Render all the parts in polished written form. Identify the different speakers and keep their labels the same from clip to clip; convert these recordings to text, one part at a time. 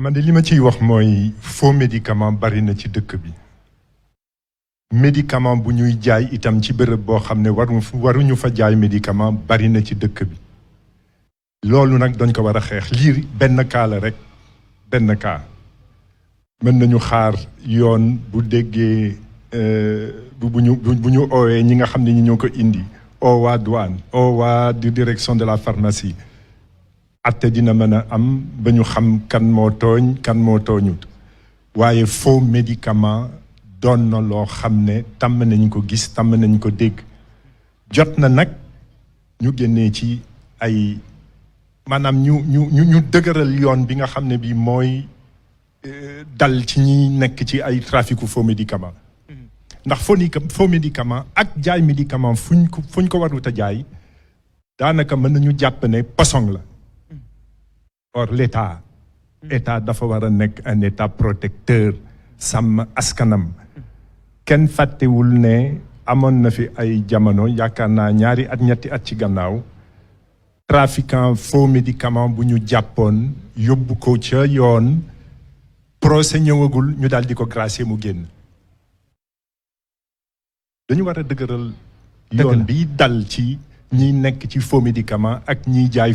Speaker 1: man de li ma ciy wax mooy faux médicament bari na ci dëkk bi médicament bu ñuy jaay itam ci bërëb boo xam ne waruñu fa jaay médicament bari na ci dëkk bi loolu nag dañ ko war a xeex lii benn cas la rek benn cas mën nañu xaar yoon bu déggee bu ñu oowee ñi nga xam ne ñi ñoo ko indi oo waa douane oo waa di direction de la pharmacie atte dina mën a am ba ñu xam kan moo tooñ kan moo tooñut waaye faux médicament doon na loo xam ne tàmm nañ ko gis tàmm nañ ko dégg jot na nag ñu génnee ci ay maanaam ñu dëgëral yoon bi nga xam ne bi mooy dal ci ñi nekk ci ay traficu faux médicament ndax faux médicament ak jaay médicament fuñ ko warut a jaay daanaka mën nañu jàpp ne poson la or l'état dafa war a nekk un état protecteur sàmm askanam kenn fàttewul ne amoon na fi ay jamono yaakaar naa ñaari at ñetti at ci gannaaw trafiquant faux médicament bu ñu jàppoon yóbbu ko ca yoon procès ñëwagul ñu daal di ko gracier mu génn dañu war a dëgëral yoon bi dal ci ñiy nekk ci faux médicament ak ñiy jaay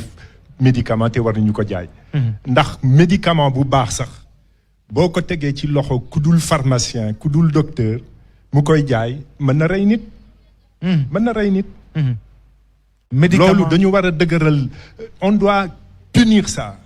Speaker 1: médicament te war nañu ko jaay ndax médicament bu baax sax boo ko tegee ci loxo ku dul pharmacien ku dul docteur mu koy jaay mën na rey nit médicament loolu dañu war a dëgëral on doit punir ça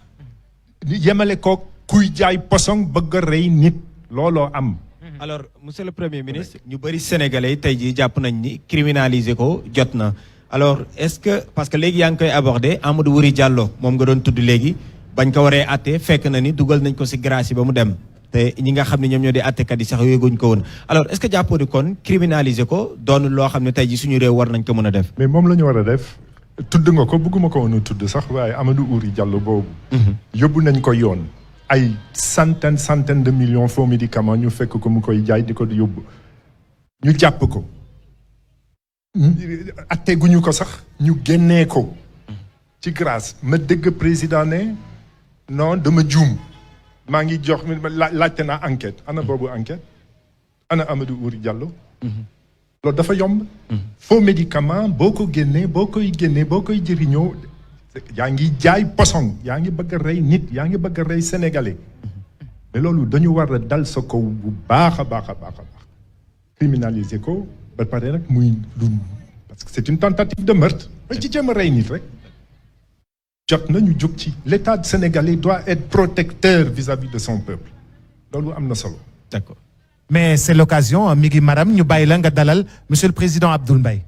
Speaker 1: yemale ko kuy jaay poson bëgg a rey nit looloo am
Speaker 2: alors monsieur le premier ministre ñu bëri sénégalais tey jii jàpp nañ ni criminaliser ko jot na alors est-ce que parce que léegi yaa ngi koy abordé Amadou Wuri Diallo moom nga doon tudd léegi bañ ko waree atte fekk na ni dugal nañ ko si grâce ba mu dem te ñi nga xam ne ñoom ñoo di attekat yi sax yéeguñ ko woon alors est-ce que jàppoo di kon criminaliser ko doon loo xam ne tey jii suñu réew war nañ ko mën a def
Speaker 1: mais moom la ñu war a def tudd nga ko bëgguma ko woon a tudd sax waaye Amadou Wuri Diallo boobu yóbbu nañ ko yoon ay centaine de millions faux médicaments ñu fekk ko mu koy jaay di ko yóbbu ñu jàpp ko atte guñu ko sax ñu génnee ko ci grâce ma dégg président ne non dama juum maa ngi jox laajte naa enquête ana boobu enquête ana Amadou Wuri Diallo loolu dafa yomb faux médicament boo ko génnee boo koy jëriñoo yaa ngi jaay poson yaa ngi bëgg a rey nit yaa ngi bëgg a rey sénégalais mais loolu dañu war a dal sa kaw bu baax a baax criminaliser ko ba pare nag muy lu parce que c'est une tentative de meurtre mais ci jéem a rey nit rek jot na ñu jóg ci l'état sénégalais doit être protecteur vis-à-vis de son peuple loolu am na solo.
Speaker 3: D'accord mais c'est l'occasion mi ngi maram ñu bàyyi la nga dalal monsieur le président Abdoul Mbaye.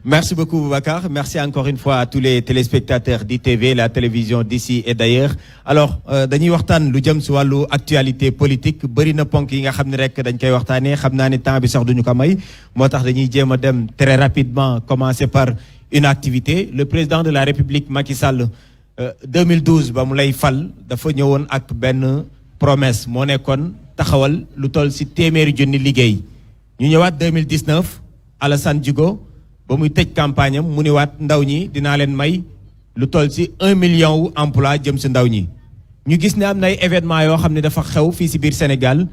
Speaker 2: Merci beaucoup Boubacar. Merci encore une fois à tous les téléspectateurs d'ITV, la télévision d'ici et d'ailleurs. Alors dañuy waxtaan lu jëm si wàllu actualité politique bëri na ponk yi nga xam ne rek dañ koy waxtaanee xam naa ne temps bi sax duñu ko may moo tax dañuy jéem a dem très rapidement commencer par une activité. Le président de la République Macky Sall 2012 ba mu lay fal dafa ñëwoon ak benn promesse moo nekkoon taxawal lu toll si téeméeri junni liggéey ñu ñëwaat 2019 Alassane Djigo ba muy tëj campagne am mu ni waat ndaw ñi dinaa leen may lu toll ci 1 million wu emploi jëm ci ndaw ñi ñu gis ne am na ay événement yoo xam ne dafa xew fii ci biir Sénégal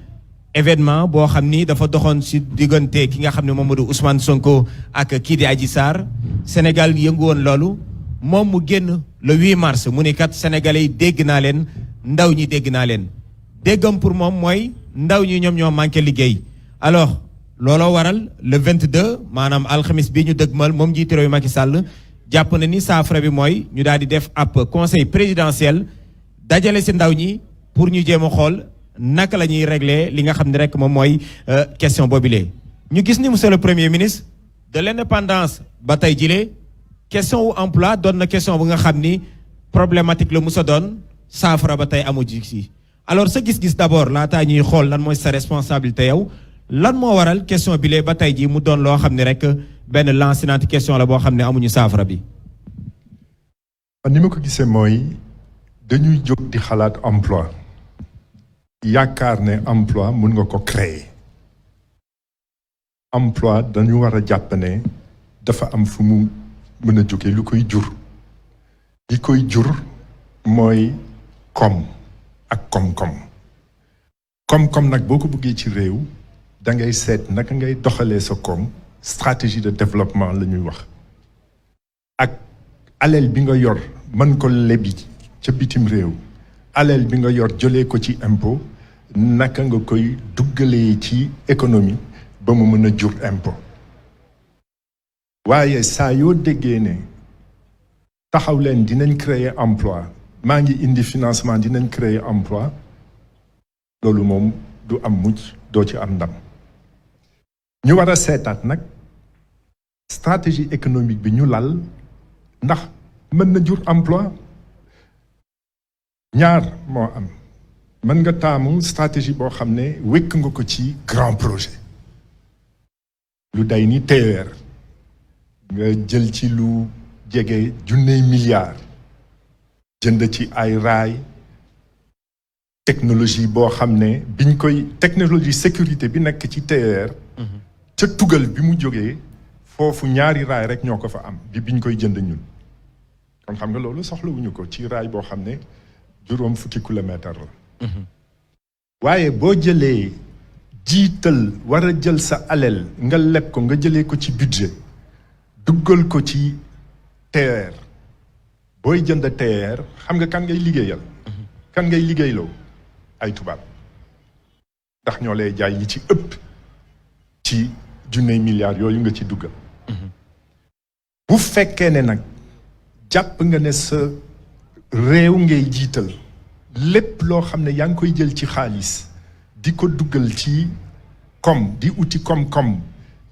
Speaker 2: événement boo xam ni dafa doxoon ci diggante ki nga xam ne Mamadou Ousmane Sonko ak kii di Adji Sarr Sénégal yëngu woon loolu moom mu génn le 8 mars mu ni kat sénégalais yi dégg naa leen ndaw ñi dégg naa leen déggam pour moom mooy ndaw ñi ñoom ñoo manqué liggéey alors looloo waral le 22 maanaam alxamis bi ñu dëgmal moom njiitu réew Macky Sall jàpp na ni saafara bi mooy ñu daal di def ab conseil présidentiel dajale ci ndaw ñi pour ñu jéem a xool naka la ñuy régler li nga xam ne rek moom mooy question boobile. ñu gis ni monsieur le premier ministre de l'indépendance ba tey jile question wu emploi doon na question bu nga xam ni problématique la musa doon saafara ba tey amu ji si alors sa gis-gis d'abord laataa ñuy xool lan mooy sa responsabilité yow. lan moo waral question bi lee ba tey jii mu doon loo xam ne rek benn lancinante question la boo xam ne amuñu saafara bi.
Speaker 1: ni ma ko gisee mooy dañuy jóg di xalaat emploi yaakaar ne emploi mun nga ko créer emploi dañu war a jàpp ne dafa am fu mu mën a jóge lu koy jur li koy jur mooy koom ak koom-koom koom-koom nag boo ko bëggee ci réew da ngay seet naka ngay doxalee sa koom stratégie de développement la ñuy wax ak alal bi nga yor mën ko lebi ca bitim réew alal bi nga yor jëlee ko ci impôt naka nga koy duggalee ci économie ba mu mën a jur impôt waaye saa yoo déggee ne taxaw leen dinañ créer emploi maa ngi indi financement dinañ créer emploi loolu moom du am mucc doo ci am ndam ñu war a seetaat nag stratégie économique bi ñu lal ndax mën na jur emploi ñaar moo am mën nga taamu stratégie boo xam ne wékk nga ko ci grand projet lu day ni TER nga jël ci lu jege junney milliards jënd ci ay raay technologie boo xam ne biñ koy technologie sécurité bi nekk ci TER ca tugal bi mu jógee foofu ñaari raay rek ñoo ko fa am bi biñ koy jënd ñun kon xam nga loolu soxlawuñu ko ci raay boo xam ne juróom fukki kilomètre la waaye boo jëlee jiital war a jël sa alal nga leb ko nga jëlee ko ci budget duggal ko ci TER booy jënd TER xam nga kan ngay liggéeyal kan ngay liggéeyloo ay tubaab ndax ñoo lay jaay yi ci ëpp ci junney milliards yooyu nga ci duggal bu fekkee ne nag jàpp nga ne sa réew ngay jiital lépp loo xam ne yaa ngi koy jël ci xaalis di ko duggal ci koom di uti koom-koom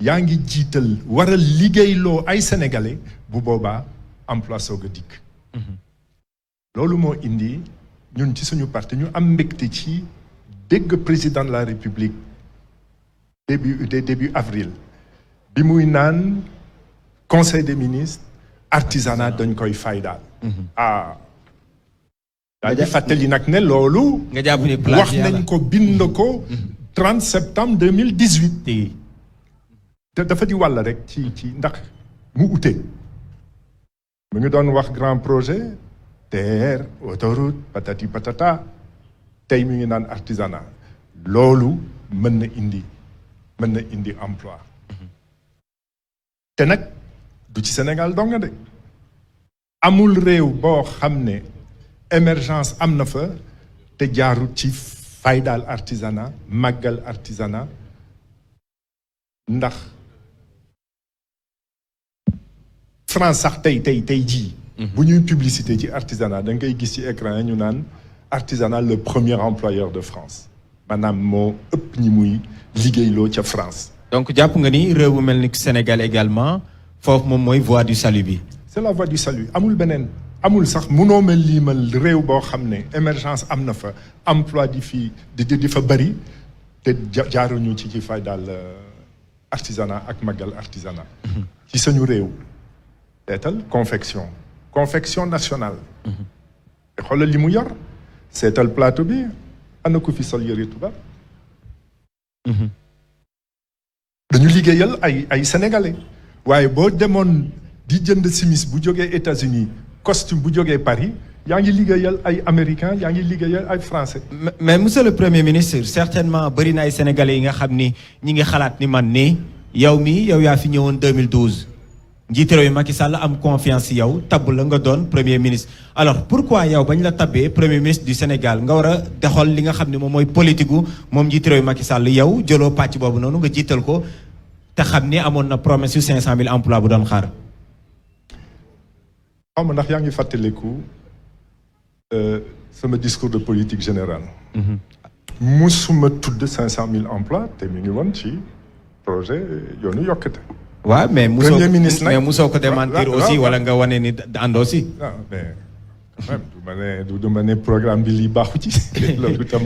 Speaker 1: yaa ngi jiital war a liggéeyloo ay sénégalais bu boobaa emploi soog a dikk loolu moo indi ñun ci suñu parti ñu am mbégte ci dégg président de la république début avril bi muy naan conseil des ministres artisanat dañ koy faydaal daal di fàttali nag ne loolu
Speaker 2: nga jàpp ni
Speaker 1: wax nañ ko bind ko 30 septembre 2018 te dafa di wàll rek ci ndax mu ute mu ngi doon wax grand projet TER autoroute patati patata tey mi ngi naan artisanat loolu mën na indi emploi te nag du ci Sénégal donga de amul réew boo xam ne émergence am na fa te jaarut ci faydaal artisanat màggal artisanat ndax France sax tey jii bu ñuy publicité ci artisanat da nga koy gis ci écran ñu naan artisanat le premier employeur de France maanaam moo ëpp ñi muy liggéeyloo ca France
Speaker 2: donc jàpp nga ni réew bu mel ni Sénégal également foofu moom mooy voie du salut bi
Speaker 1: c'est la voie du salut amul beneen amul sax munoo mel liimal réew boo xam ne émergence am na fa emploi di fa bëri te jaaruñu ci fay daal artisanat ak màggal artisanat ci suñu réew seetal confection nationale te xoolal li mu yor seetal plateau bi ana ko fi sol yëre tubaab dañu liggéeyal ay sénégalais waaye boo demoon di jënd simis bu jógee États-Unis costume bu jógee Paris yaa ngi liggéeyal ay américains yaa ngi liggéeyal ay français.
Speaker 2: mais monsieur le premier ministre certainement bëri na ay sénégalais yi nga xam ni ñi ngi xalaat ni man nii yow yaa fi ñëwoon 2012 njiité réew mi Macky Sall am confiance ci yow tabb la nga doon premier ministre. alors pourquoi yow bañ la tabbee premier ministre du Sénégal nga war a doxal li nga xam ne moom mooy politique gu moom njiité réew mi Macky Sall yow jëloo pàcc boobu noonu nga jiital ko te xam ni amoon na promesse yu 500 000 emplois bu doon xaar.
Speaker 1: xaw ma ndax yaa ngi fàttaliku sama discours de politique générale. musuma tudd 500 000 emplois te mi ngi woon ci projet yoonu yokkute.
Speaker 2: waaw mais
Speaker 1: premier ministre nag
Speaker 2: musoo ko démentir aussi wala nga wane ni àndoo si.
Speaker 1: non mais du ma ne programme bi lii baaxu ci. loolu itam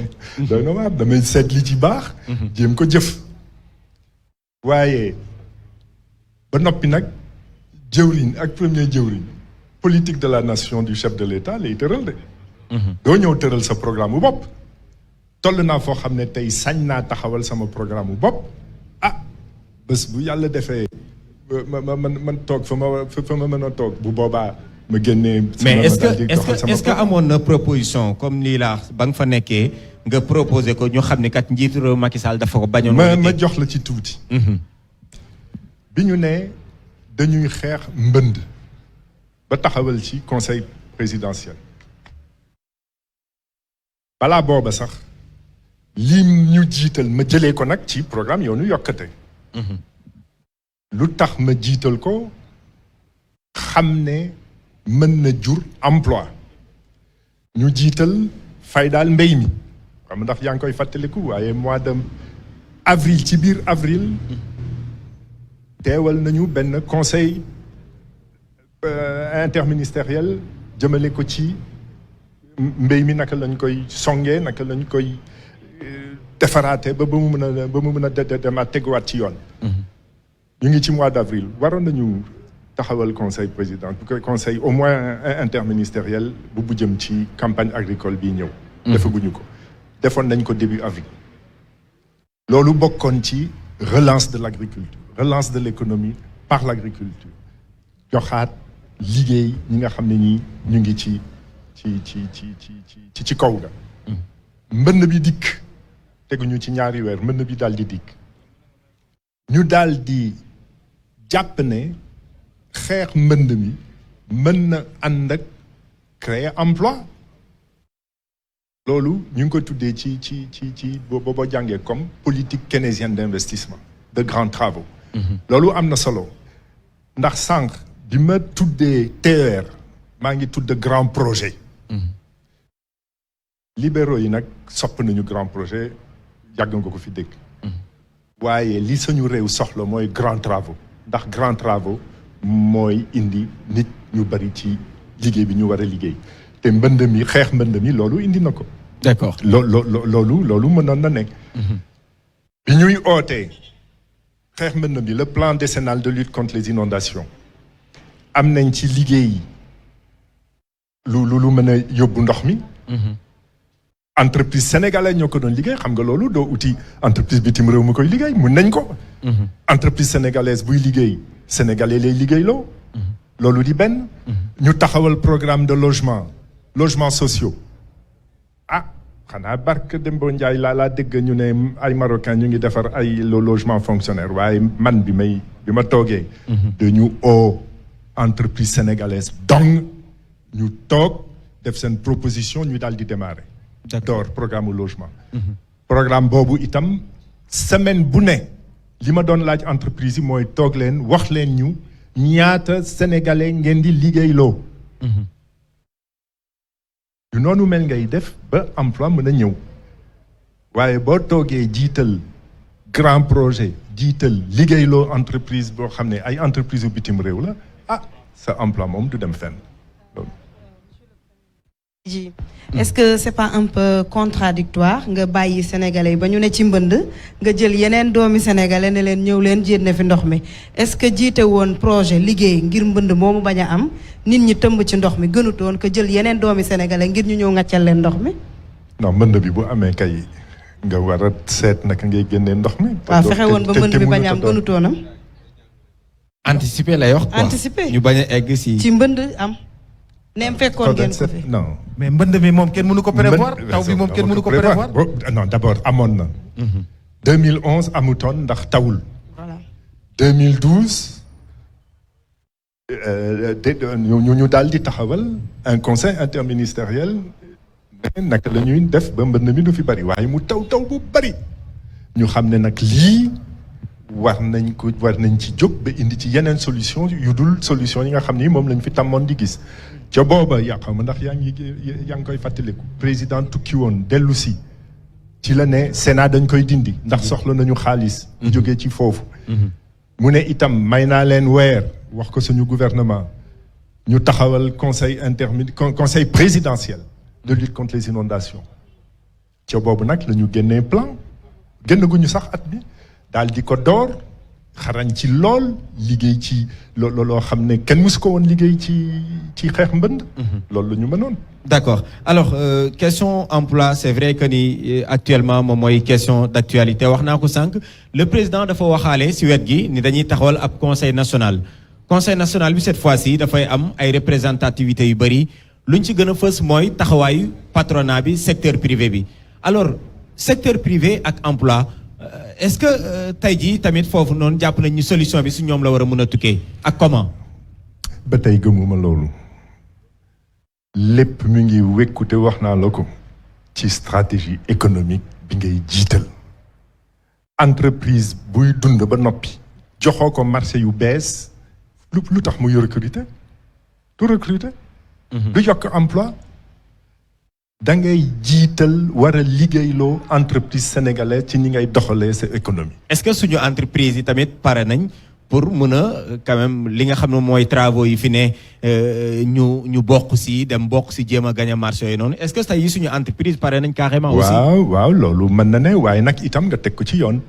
Speaker 1: doy na waar damay seet li ci baax. jéem ko jëf. waaye ba noppi nag jëwriñ ak premier jëwriñ politique de la nation du chef de l'État lay tëral de. doo ñëw tëral sa programme bu bopp. toll naa foo xam ne tey sañ naa taxawal sama programme bu bopp bés bu yàlla defee man toog fa ma mën a toog bu boobaa ma génnee.
Speaker 2: mais est-ce que amoon na proposition comme lii la ba nga fa nekkee nga proposé ko ñu xam ne kat njiitu réew Macky Sall dafa ko bañoon.
Speaker 1: ma jox la ci tuuti. bi ñu ne dañuy xeex mbënd ba taxawal ci conseil présidentiel balaa booba sax li ñu jiital ma jëlee ko nag ci programme yoonu yokkate. lu tax ma jiital ko xam ne mën na jur emploi ñu jiital faydaal mbéy mi xam ndax yaa ngi koy fàttaliku waaye mois de avril ci biir avril teewal nañu benn conseil interministériel jëmale ko ci mbéy mi naka lañ koy songee naka lañ koy defaraate ba mu mën a demaat teguwaat ci yoon. ñu ngi ci mois d'avril waroon nañu taxawal conseil au moins interministériel bu jëm ci campagne agricole bii ñëw. defaguñu ko defoon nañ ko début avril. loolu bokkoon ci relance de l'agriculture relance de l'économie par l'agriculture joxaat liggéey ñi nga xam ne ñi ñu ngi ci kaw ga. mbënn bi dikk teguñu ci ñaari weer mbënn bi daal di dikk ñu daal di jàpp ne xeex mbënd mi mën na ànd ak créer emploi loolu ñu ngi ko tuddee ci boo jàngee comme politique keynésienne d'investissement de grands travaux. loolu am na solo ndax sànq bi ma tuddee TER maa ngi tudd grand projet. libéraux yi nag sopp nañu grand projet yàgg nga ko fi dégg. waaye li suñu réew soxla mooy grand travaux ndax grand travaux mooy indi nit ñu bari ci liggéey bi ñu war a liggéey te mbënd mi xeex mbënd mi loolu indi na ko.
Speaker 2: d'accord
Speaker 1: loolu mënoon na nekk. bi ñuy ootee xeex mbënd mi le plan décennal de lutte contre les inondations am nañ ci liggéey lu mën a yóbbu ndox mi. entreprise sénégalaise ñoo ko doon liggéey xam nga loolu doo uti entreprise bitim réew mu koy liggéey mun nañ ko. entreprise sénégalaise buy liggéey sénégalais lay liggéey loo. loolu di benn. ñu taxawal programme de logements sociaux. xanaa barke Dembo Ndiaye laa dégg ñu ne ay marocain ñu ngi defar ay logement fonctionnaire waaye man bi ma toogee. dañu entreprise sénégalaise donc ñu toog def seen proposition ñu daal di démarrer. door programme logement. programme boobu itam semaine bu ne li ma doon laaj entreprise yi mooy toog leen wax leen ñu ñaata sénégalais ngeen di liggéeyloo. yu noonu mel ngay def ba emploi mën a ñëw waaye boo toogee jiital grand projet jiital liggéeyloo entreprise boo xam ne ay entreprise yu bitim réew la sa emploi moom du dem fenn.
Speaker 4: Est-ce que c'est pas un peu contradictoire nga bàyyi sénégalais yi ba ñu ne ci mbënd nga jël yeneen doomi sénégalais ne leen ñëw leen jéem fi ndox mi est-ce que jiite woon projet liggéey ngir mbënd moomu bañ a am nit ñi tëmb ci ndox mi gënutoon que jël yeneen doomi sénégalais ngir ñu ñëw ngàccal leen ndox mi.
Speaker 1: non mbënd bi bu amee kay nga war a seet naka ngay génnee ndox mi.
Speaker 4: waaw fexe woon ba mbënd bi bañ a am gënutoonam.
Speaker 2: anticiper lay wax quoi.
Speaker 4: anticiper
Speaker 2: ñu bañ a egg ci
Speaker 4: mbënd am. neem fekkoon ngeen ko fi
Speaker 1: non.
Speaker 3: mais mbënd mi moom kenn mënu ko prévoir taw bi moom kenn mënu ko prévoir.
Speaker 1: non d'abord amoon na. 2011 amutoon ndax tawul.
Speaker 4: voilà
Speaker 1: 2012 ñu daal di taxawal un conseil interministériel naka la ñuy def ba mbënd mi du fi bari waaye mu taw bu bari ñu xam ne nag lii war nañ ci jóg ba indi ci yeneen solution yu dul solution yi nga xam ni moom lañ fi tàmmoon di gis. ca booba xam nga ndax yaa ngi koy fàttaliku président tukki woon dellu si ci la ne Sénat dañ koy dindi ndax soxla nañu xaalis bu jógee ci foofu mu ne itam may naa leen weer wax ko suñu gouvernement ñu taxawal conseil présidentiel de lutte contre les inondations ca boobu nag la ñu génnee plan génnaguñu sax at bi daal di ko door xarañ ci lool liggéey ci loo xam ne kenn mësu ko woon liggéey ci xeex mbënd. loolu la ñu mënoon.
Speaker 2: d'accord alors question emploi c'est vrai que ni actuellement moom mooy question d'actualité wax naa ko sànq le président dafa waxaale si wet gi ni dañuy taxawal ab conseil national conseil national bi cette fois-ci dafay am ay représentativité yu bëri luñ ci gën a fës mooy taxawaayu patronat bi secteur privé bi alors secteur privé ak emploi est-ce que tey jii tamit foofu noonu jàpp nañ ni solution bi su ñoom la war a mën a tukkee ak comment.
Speaker 1: ba tey gëmuma loolu lépp mi ngi wékkute wax naa la ko ci stratégie économique bi ngay jiital entreprise buy dund ba noppi joxoo ko marché yu bees lu tax muy recruter du recruter du yokk emploi da ngay jiital war a liggéeyloo entreprise sénégalaise ci ñi ngay doxalee sa économie.
Speaker 2: est-ce que suñu entreprise yi tamit pare nañ pour mën a quand même li nga xam ne mooy travaux yi fi ne ñu bokk si dem bokk si jéem a gagner marché yooyu noonu est-ce que tey yi suñu entreprise pare nañ carrément. aussi
Speaker 1: waaw loolu mën na ne waaye nag itam nga teg ko ci yoon.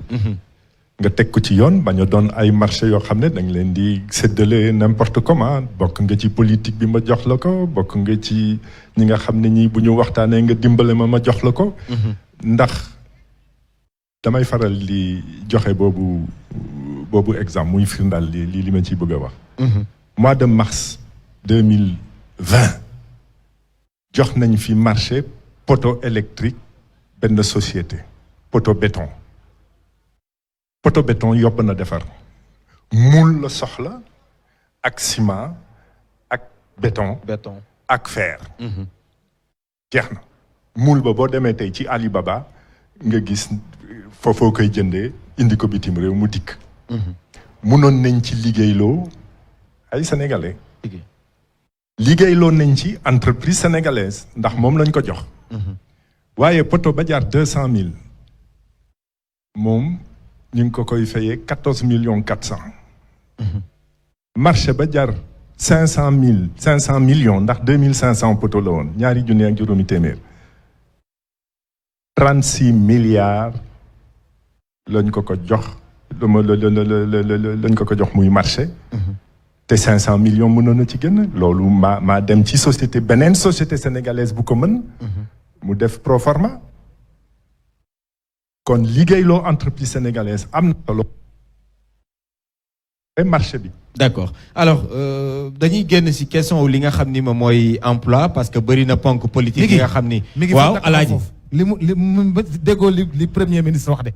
Speaker 1: nga teg ko ci yoon bañ a doon ay marché yoo xam ne dañ leen di séddale n'importe comment bokk nga ci politique bi ma jox la ko bokk nga ci ñi nga xam ne ñi bu ñu waxtaanee nga dimbale ma jox la ko. ndax damay faral di joxe boobu exemple muy firndal li ma ciy bëgg a wax. mois de mars 2020 jox nañ fi marché poteau électrique benn société poteau béton. poteau béton yóbbu na defar moule la soxla ak ciment ak béton ak fer. jeex na moule ba boo demee tey ci Alibaba nga gis foofoo koy jëndee indi ko bitim réew mu dikk. munoon nañ ci liggéeyloo ay sénégalais. liggéeyloo nañ ci entreprise sénégalaise ndax moom lañ ko jox. waaye poteau ba jaar 200 000 moom. ñu ngi ko koy fayee 14,4 millions. marché ba jar 500 millions ndax 2500 poteaux la woon ñaari junne ak juróomi téeméer. 36 milliards lañ ko jox lañ ko jox muy marché. te 500 millions mënoon na ci génn. loolu maa dem ci beneen société sénégalaise bu ko mën. mu def proforma. kon liggéeyloo entreprise sénégalaise am na solo marché bi.
Speaker 2: d'accord alors dañuy génn ci question li nga xam ni moom mooy emploi parce que bëri na ponk politique yi nga xam ni. waaw alaaji
Speaker 3: li mu déggoo li premier ministre wax de.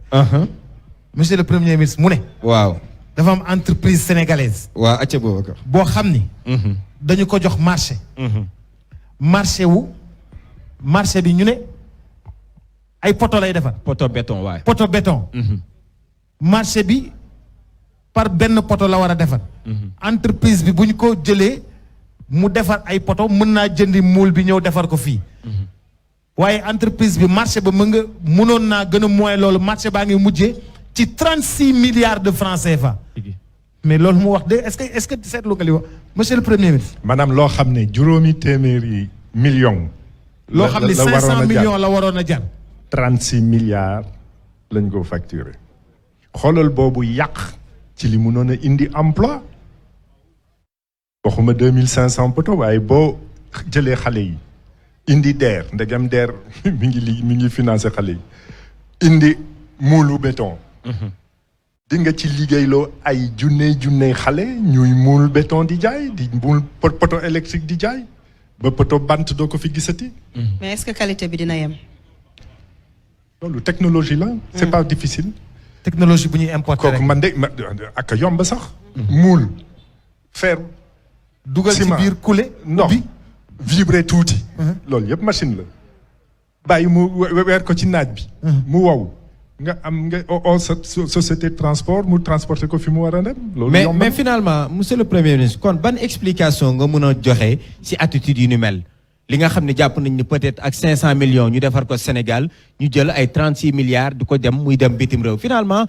Speaker 3: monsieur le premier ministre mu ne.
Speaker 2: waaw
Speaker 3: dafa am entreprise sénégalaise.
Speaker 2: waaw acca Boubacar.
Speaker 3: boo xam ni. dañu ko jox marché. marché bi ñu ne. ay poto lay defar.
Speaker 2: poto béton waay.
Speaker 3: poto béton. marché bi par benn poto la war a defar. entreprise bi bu ñu ko jëlee mu defar ay poto mën naa jëndi moule bi ñëw defar ko fii. waaye entreprise bi marché ba mënoon naa gën a moyen loolu marché baa ngi mujjee ci 36 milliards de francs CFA. mais loolu mu wax de est-ce que seetlu nga li wax monsieur le premier ministre.
Speaker 1: maanaam loo xam ne juróomi téeméeri millions.
Speaker 3: loo xam ne 500 millions la waroon a jar.
Speaker 1: 36 milliards lañ ko facturé xoolal boobu yàq ci li mënoon a indi emploi waxuma 2500 poteaux waaye boo jëlee xale yi indi DER ndegam DER mi ngi financé xale yi indi moulu béton. di nga ci liggéeyloo ay junne xale ñuy muul béton di jaay di muul poteau électrique di jaay ba poteau bant doo ko fi gisati.
Speaker 4: mais est-ce que qualité bi dina yem.
Speaker 1: loolu technologie la. c'est pas difficile.
Speaker 3: technologie bu ñuy importer rek
Speaker 1: kooku man de ak yomb sax. muul fer.
Speaker 3: dugal ci biir coulé.
Speaker 1: ndox vibré tuuti. loolu yëpp machine la. bàyyi mu weer ko ci naaj bi. mu wow nga am nga sa société de transport mu transporter ko fi mu war a dem. loolu
Speaker 2: mais finalement monsieur le premier ministre kon ban explication nga mën a joxe ci attitude yu ni mel. li nga xam ne jàpp nañ ni peut-être ak 500 millions ñu defar ko Sénégal ñu jël ay 36 milliards di ko dem muy dem bitim réew finalement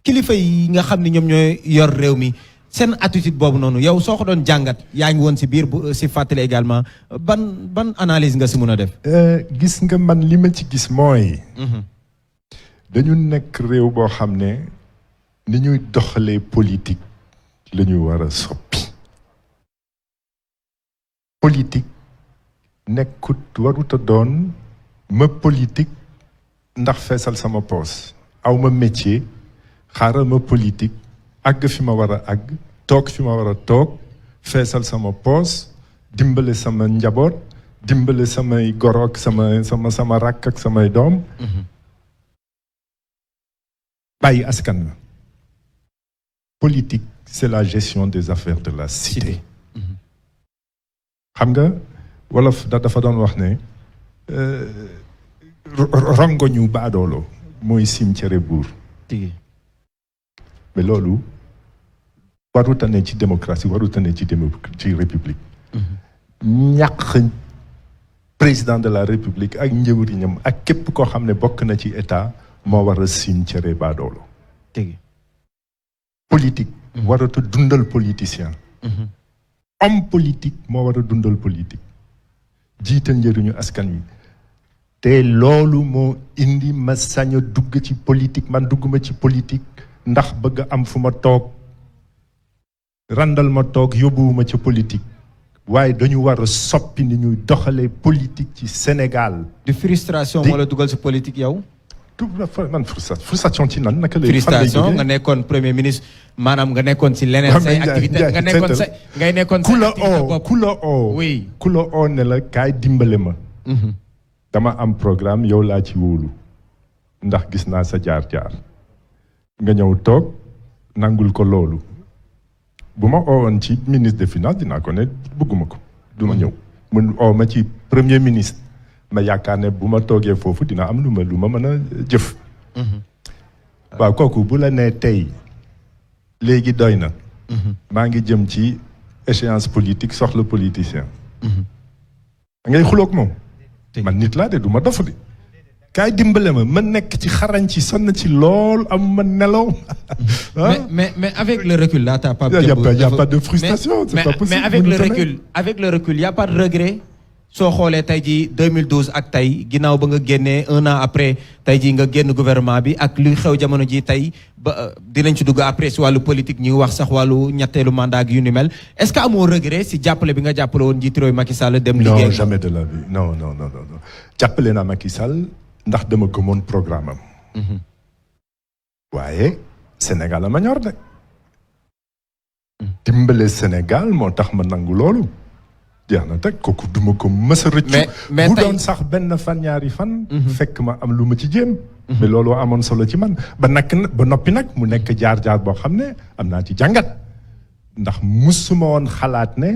Speaker 2: kilifa yi nga xam ne ñoom ñooy yor réew mi seen attitude boobu noonu yow soo ko doon jàngat yaa ngi woon ci biir bu ci fàttali également ban analyse nga ci mën a def.
Speaker 1: gis nga man li ma ci gis mooy. dañu nekk réew boo xam ne ni ñuy doxalee politique la ñu war a soppi. politique. nekkut waruta doon ma politique ndax feesal sama poos aw ma métier xaaral ma politique àgg fi ma war a àgg toog fi ma war a toog feesal sama poos dimbale sama njaboot dimbale samay goroog sama rakk ak samay doom bàyyi askan la politique c'est la gestion des affaires de la cité xam nga wolof dafa doon wax ne rongoñu baadoolo mooy cimetière buur mais loolu warutane ci démocratie warutane ci république ñàq président de la république ak njëwriñam ak képp koo xam ne bokk na ci état moo war a cimetière baadoolo politique warata dundal politicien homme politique moo war a dundal politique jiital njëriñu askan wi te loolu moo indi ma sañ a dugg ci politique man dugguma ci politique ndax bëgg am fu ma toog randal ma toog yóbbuwuma ci politique waaye dañu war a soppi ni ñuy doxalee politique ci Sénégal.
Speaker 2: de frustration moo la dugal ci politique yow.
Speaker 1: man frustration ci nan naka lay.
Speaker 2: frustration nga nekkoon premier ministre maanaam nga nekkoon ci leneen say activité nga nekkoon say ngay nekkoon say activité
Speaker 1: ku la oo
Speaker 2: oui
Speaker 1: ku la oo ne la kaay dimbale ma. dama am programme yow laa ci wóolu ndax gis naa sa jaar-jaar nga ñëw toog nangul ko loolu bu ma oowoon ci ministre des finances dinaa ko ne bëgguma ko du ma ñëw mun oo ma ci premier ministre ma yaakaar ne bu ma toogee foofu dina am lu ma mën a jëf waaw kooku bu la nee tey léegi doy na maa ngi jëm ci échéance politique soxla politicien ngay xuloog moom man nit laa de du ma dof de kaay dimbale ma nekk ci xarañ ci sonn ci lool am ma nelaw.
Speaker 2: mais avec le recul là t'as pas.
Speaker 1: y a pas de frustration. c'est pas possible
Speaker 2: mais avec le recul y a pas de regret. soo xoolee tey jii 2012 ak tey ginnaaw ba nga génnee 1 an après tey jii nga génn gouvernement bi ak luy xew jamono ji tey ba dinañ ci dugg après si wàllu politique ñuy wax sax wàllu ñetteelu mandat ak yu ni mel est-ce que amoo regret si jàppale bi nga jàppale woon njiitu réew Macky Sall dem liggéey
Speaker 1: non jamais de la vie non jàppale naa Macky Sall ndax dama gëmoon programme am waaye Sénégal a ma ñor de dimbale Sénégal moo tax ma nangu loolu jeex na teg kooku duma ko mës a rëccu bu doon sax benn fan ñaari fan fekk ma am lu ma ci jéem mais loolu amoon solo ci man ba noppi nag mu nekk jaar-jaar boo xam ne am naa ci jàngat ndax musuma woon xalaat ne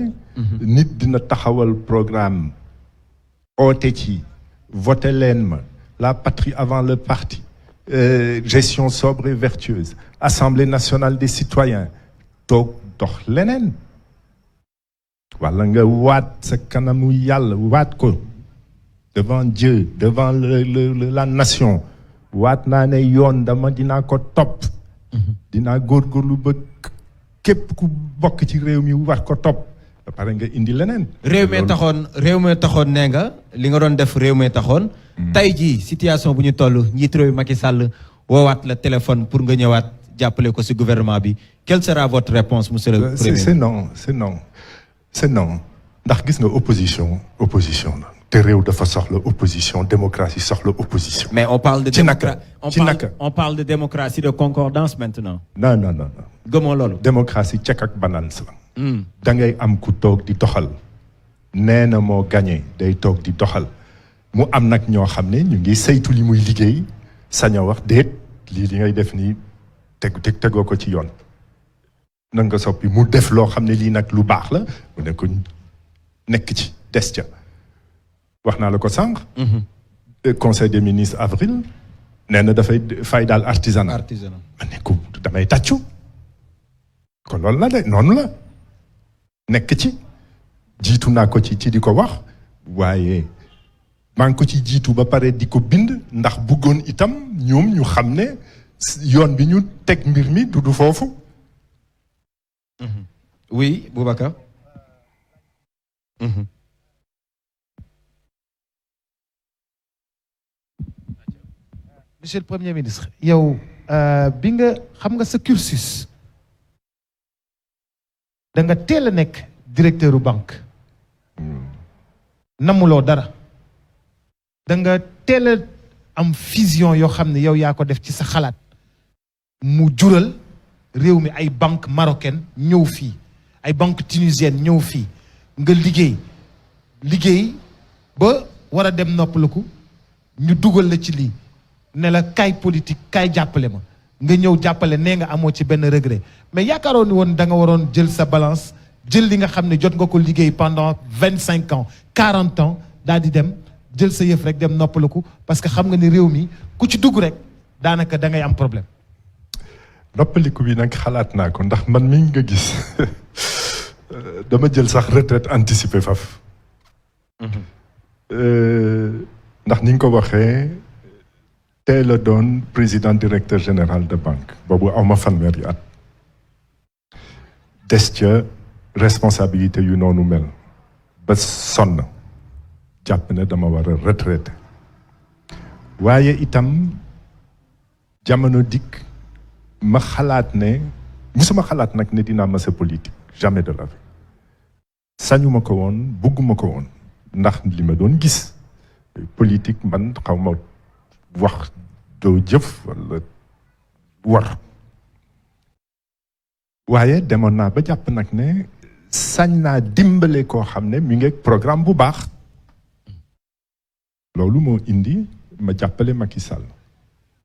Speaker 1: nit dina taxawal programme oote ci voté leen ma la patrie avant le parti gestion sobre et vertueuse assemblée nationale des citoyens toog dox leneen wala nga waat sa kanamu yàlla waat ko devant Dieu devant la nation waat naa ne yoon dinaa ko topp dinaa góorgóorlu ba képp ku bokk ci réew mi war ko topp ba pare nga indi leneen
Speaker 2: réew mi taxoon nee nga li nga doon def réew mi taxoon tey jii situation bu ñu toll njiit réew Macky Sall woowaat la téléphone pour nga ñëwaat jàppale ko ci gouvernement bi quelle sera votre réponse monsieur le premier
Speaker 1: c'est non ndax gis nga opposition la te réew dafa soxla opposition démocratie soxla opposition.
Speaker 2: mais on parle de on parle de démocratie de concordance maintenant.
Speaker 1: non.
Speaker 2: gëmoo loolu.
Speaker 1: démocratie cek ak balance la. da ngay am ku toog di doxal. nee na moo gagné day toog di doxal. mu am nag ñoo xam ne ñu ngi saytu li muy liggéey sañ a wax déet li ngay def nii tegoo ko ci yoon. na nga soppi mu def loo xam ne lii nag lu baax la mu ne ko nekk ci des ca wax naa la ko sànq. conseil des ministres avril nee na dafay fay daal artisanat ma ne ko damay tàccu kon loolu la de noonu la nekk ci jiitu naa ko ci di ko wax waaye maa ngi ko ci jiitu ba pare di ko bind ndax bëggoon itam ñoom ñu xam ne yoon bi ñu teg mbir mi du foofu.
Speaker 2: Oui, Boubacar.
Speaker 3: Monsieur le Premier ministre yow bi nga xam nga sa cursus da nga teel a nekk directeur u banque namuloo dara da nga teel a am vision yoo xam ne yow yaa ko def ci sa xalaat mu jural réew mi ay banque marocaine ñëw fii ay banque tunisienne ñëw fii nga liggéey ba war a dem noppaliku ñu dugal la ci lii ne la kaay politique kaay jàppale ma nga ñëw jàppale nee nga amoo ci benn regret mais yaakaaroon ni woon da nga waroon jël sa balance jël li nga xam ne jot nga ko liggéey pendant 25 ans 40 ans daal di dem jël sa yëf rek dem noppaliku parce que xam nga ni réew mi ku ci dugg rek daanaka da ngay am problème.
Speaker 1: noppaliku bi nag xalaat naa ko ndax man mi nga gis dama jël sax retraite anticipée faf ndax ni nga ko waxee tey la doon président directeur général de banque boobu awma fanweeri at des ca responsabilité yu noonu mel ba sonn jàpp ne dama war a retraité waaye itam jamono dikk ma xalaat ne musuma xalaat nag ne dinaa masa politique jamais de la vie sañuma ko woon bugguma ko woon ndax li ma doon gis politique man xaw ma wax doo jëf wala war waaye demoon naa ba jàpp nag ne sañ naa dimbale koo xam ne mi ngi programme bu baax loolu moo indi ma jàppale Macky Sall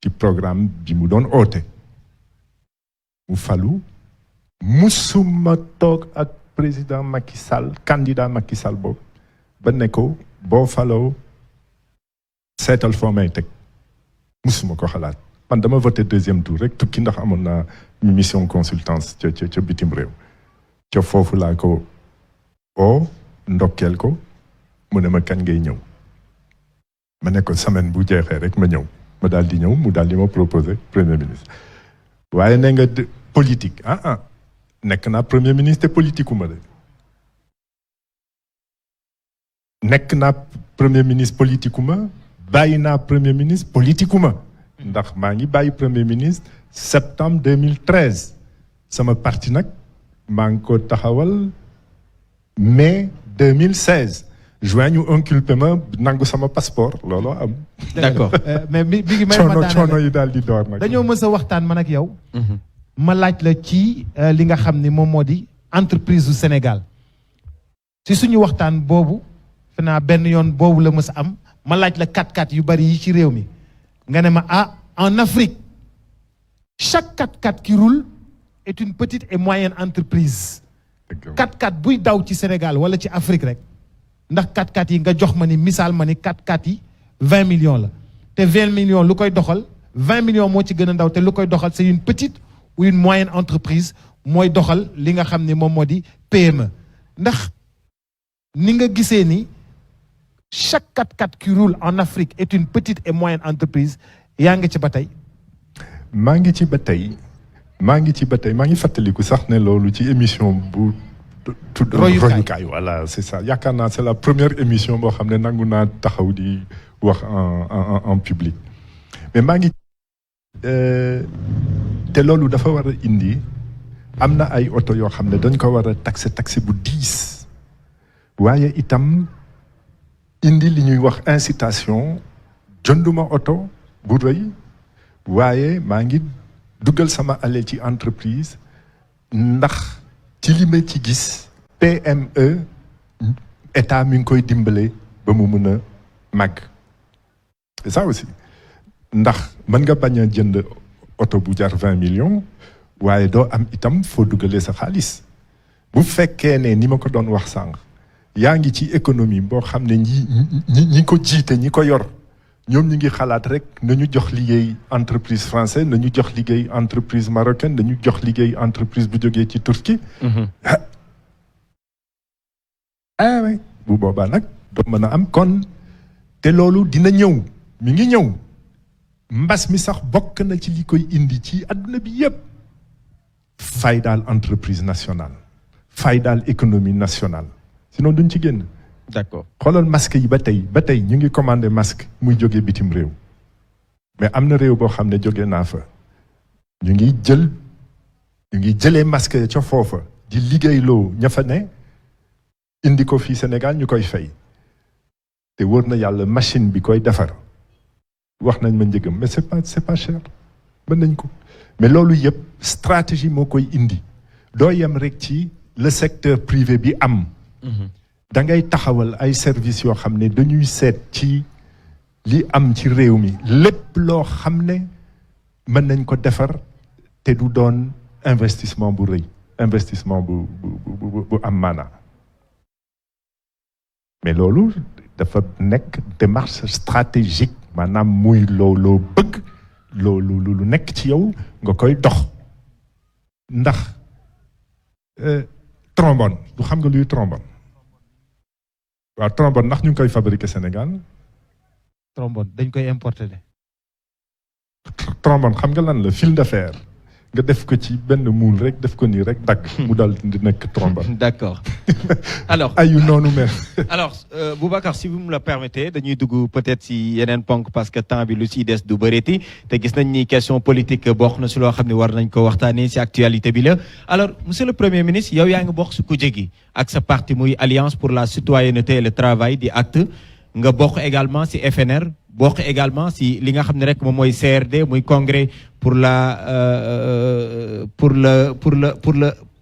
Speaker 1: ci programme bi mu doon oote mu falu musuma toog ak président Macky Sall candidat Macky Sall boobu ba ne ko boo faloo seetal foo may teg musuma ko xalaat man dama voté deuxième tour rek tukki ndax amoon naa mission consultance ca bitim réew ca foofu laa ko oo ndokkeel ko mu ne ma kañ ngay ñëw ma ne ko semaine bu jeexee rek ma ñëw ma daal di ñëw mu daal di ma proposé premier ministre waaye ne nga politique nekk naa premier ministre te politique uma de nekk naa premier ministre politique uma bàyyi naa premier ministre politique uma ndax maa ngi bàyyi premier ministre septembre 2013 sama parti nag maa ngi ko taxawal mai 2016 juin ñu inculpé ma nangu sama passeport looloo am.
Speaker 2: d'accord
Speaker 3: mais mi ngi may
Speaker 1: coono yi daal di door nag.
Speaker 3: dañoo mës a waxtaan man ak yow. ma laaj la ci li nga xam ni moom moo di entreprise du Sénégal ci suñu waxtaan boobu fe naa benn yoon boobu la mës a am ma laaj la 4x4 yu bari yi ci réew mi nga ne ma en Afrique chaque 4x4 qui roule est une petite et moyenne entreprise. 4x4 buy daw ci Sénégal wala ci Afrique rek ndax 4x4 yi nga jox ma ni misaal ma ni 4x4 yi 20 millions la te 20 millions lu koy doxal 20 millions moo ci gën a ndaw te lu koy doxal c'est une petite ou une moyenne entreprise mooy doxal li nga xam ni moom moo di PME ndax ni nga gisee ni chaque 4x4 qui roule en Afrique est une petite et moyenne entreprise yaa ngi ci ba tey.
Speaker 1: maa ngi ci ba tey maa ngi fàttaliku sax ne loolu ci émission bu. tudd royukaay voilà c'est ça yaakaar naa c'est la première émission boo xam ne nangu naa taxaw di wax en public mais maa ngi te loolu dafa war a indi am na ay oto yoo xam ne dañ ko war a taxe bu diis waaye itam indi li ñuy wax incitation jënduma oto bu rëy waaye maa ngi dugal sama alal ci entreprise ndax ci li ma ci gis PME état mi ngi koy dimbale ba mu mën a màgg c'est ça aussi ndax mën nga bañ a jënd oto bu jar 20 millions waaye doo am itam foo dugalee sa xaalis bu fekkee ne ni ma ko doon wax sànq yaa ngi ci économie boo xam ne ñi ko jiite ñi ko yor ñoom ñu ngi xalaat rek nañu jox liggéey entreprise française nañu jox liggéey entreprise marocaine nañu jox liggéey entreprise bu jógee ci Turquie. oui bu boobaa nag doo mën a am kon te loolu dina ñëw mi ngi ñëw mbas mi sax bokk na ci li koy indi ci adduna bi yépp faydaal entreprise nationale faydaal économie nationale sinon duñ ci génn.
Speaker 2: d'accord
Speaker 1: xoolal masque yi ba tey ñu ngi commandé masque muy jóge bitim réew mais am na réew boo xam ne jóge naa fa ñu ngi jëlee masque ya ca foofa di liggéeyloo ña fa ne indi ko fii Sénégal ñu koy fay te wóor na yàlla machine bi koy defar wax nañ ma njëgam mais c'est pas cher mën nañ ko mais loolu yëpp stratégie moo koy indi doo yem rek ci le secteur privé bi am da ngay taxawal ay services yoo xam ne dañuy seet ci li am ci réew mi lépp loo xam ne mën nañ ko defar te du doon investissement bu rëy investissement bu am maanaa mais loolu dafa nekk démarche stratégique maanaam muy loo bëgg loolu lu nekk ci yow nga koy dox ndax trombone du xam nga luy trombone waaw trombone ndax ñu ngi koy fabriquer Sénégal.
Speaker 3: trombone dañ koy importer de.
Speaker 1: trombone xam nga lan la fil de fer nga def ko ci benn moule rek def ko nii rek dagg mu dal di nekk trombone.
Speaker 2: D'accord. Alors
Speaker 1: ayu noonu mel.
Speaker 2: Alors Boubacar si vous me le permettez dañuy dugg peut-être si yeneen ponk parce que temps bi lu si des du bëreeti te gis nañ ni question politique bokk na si loo xam ne war nañ ko waxtaanee si actualité bi la. Alors monsieur le premier ministre yow yaa ngi bokk si kujje gi ak sa parti muy Alliance pour la citoyenneté et le travail di ACT nga bokk également si FNR. bokk également si li nga xam ne rek moom mooy CRD muy congrès pour la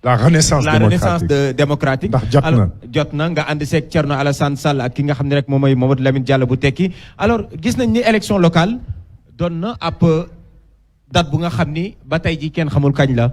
Speaker 2: renaissance démocratique
Speaker 1: ndax
Speaker 2: jot na nga ànd seeg Thierno Alassane Sall ak ki nga xam ne rek moom mooy Mamadou Lamine Diallo bu tekki alors gis nañ ni élection locale doon na ab date bu nga xam ni ba tey ji kenn xamul kañ la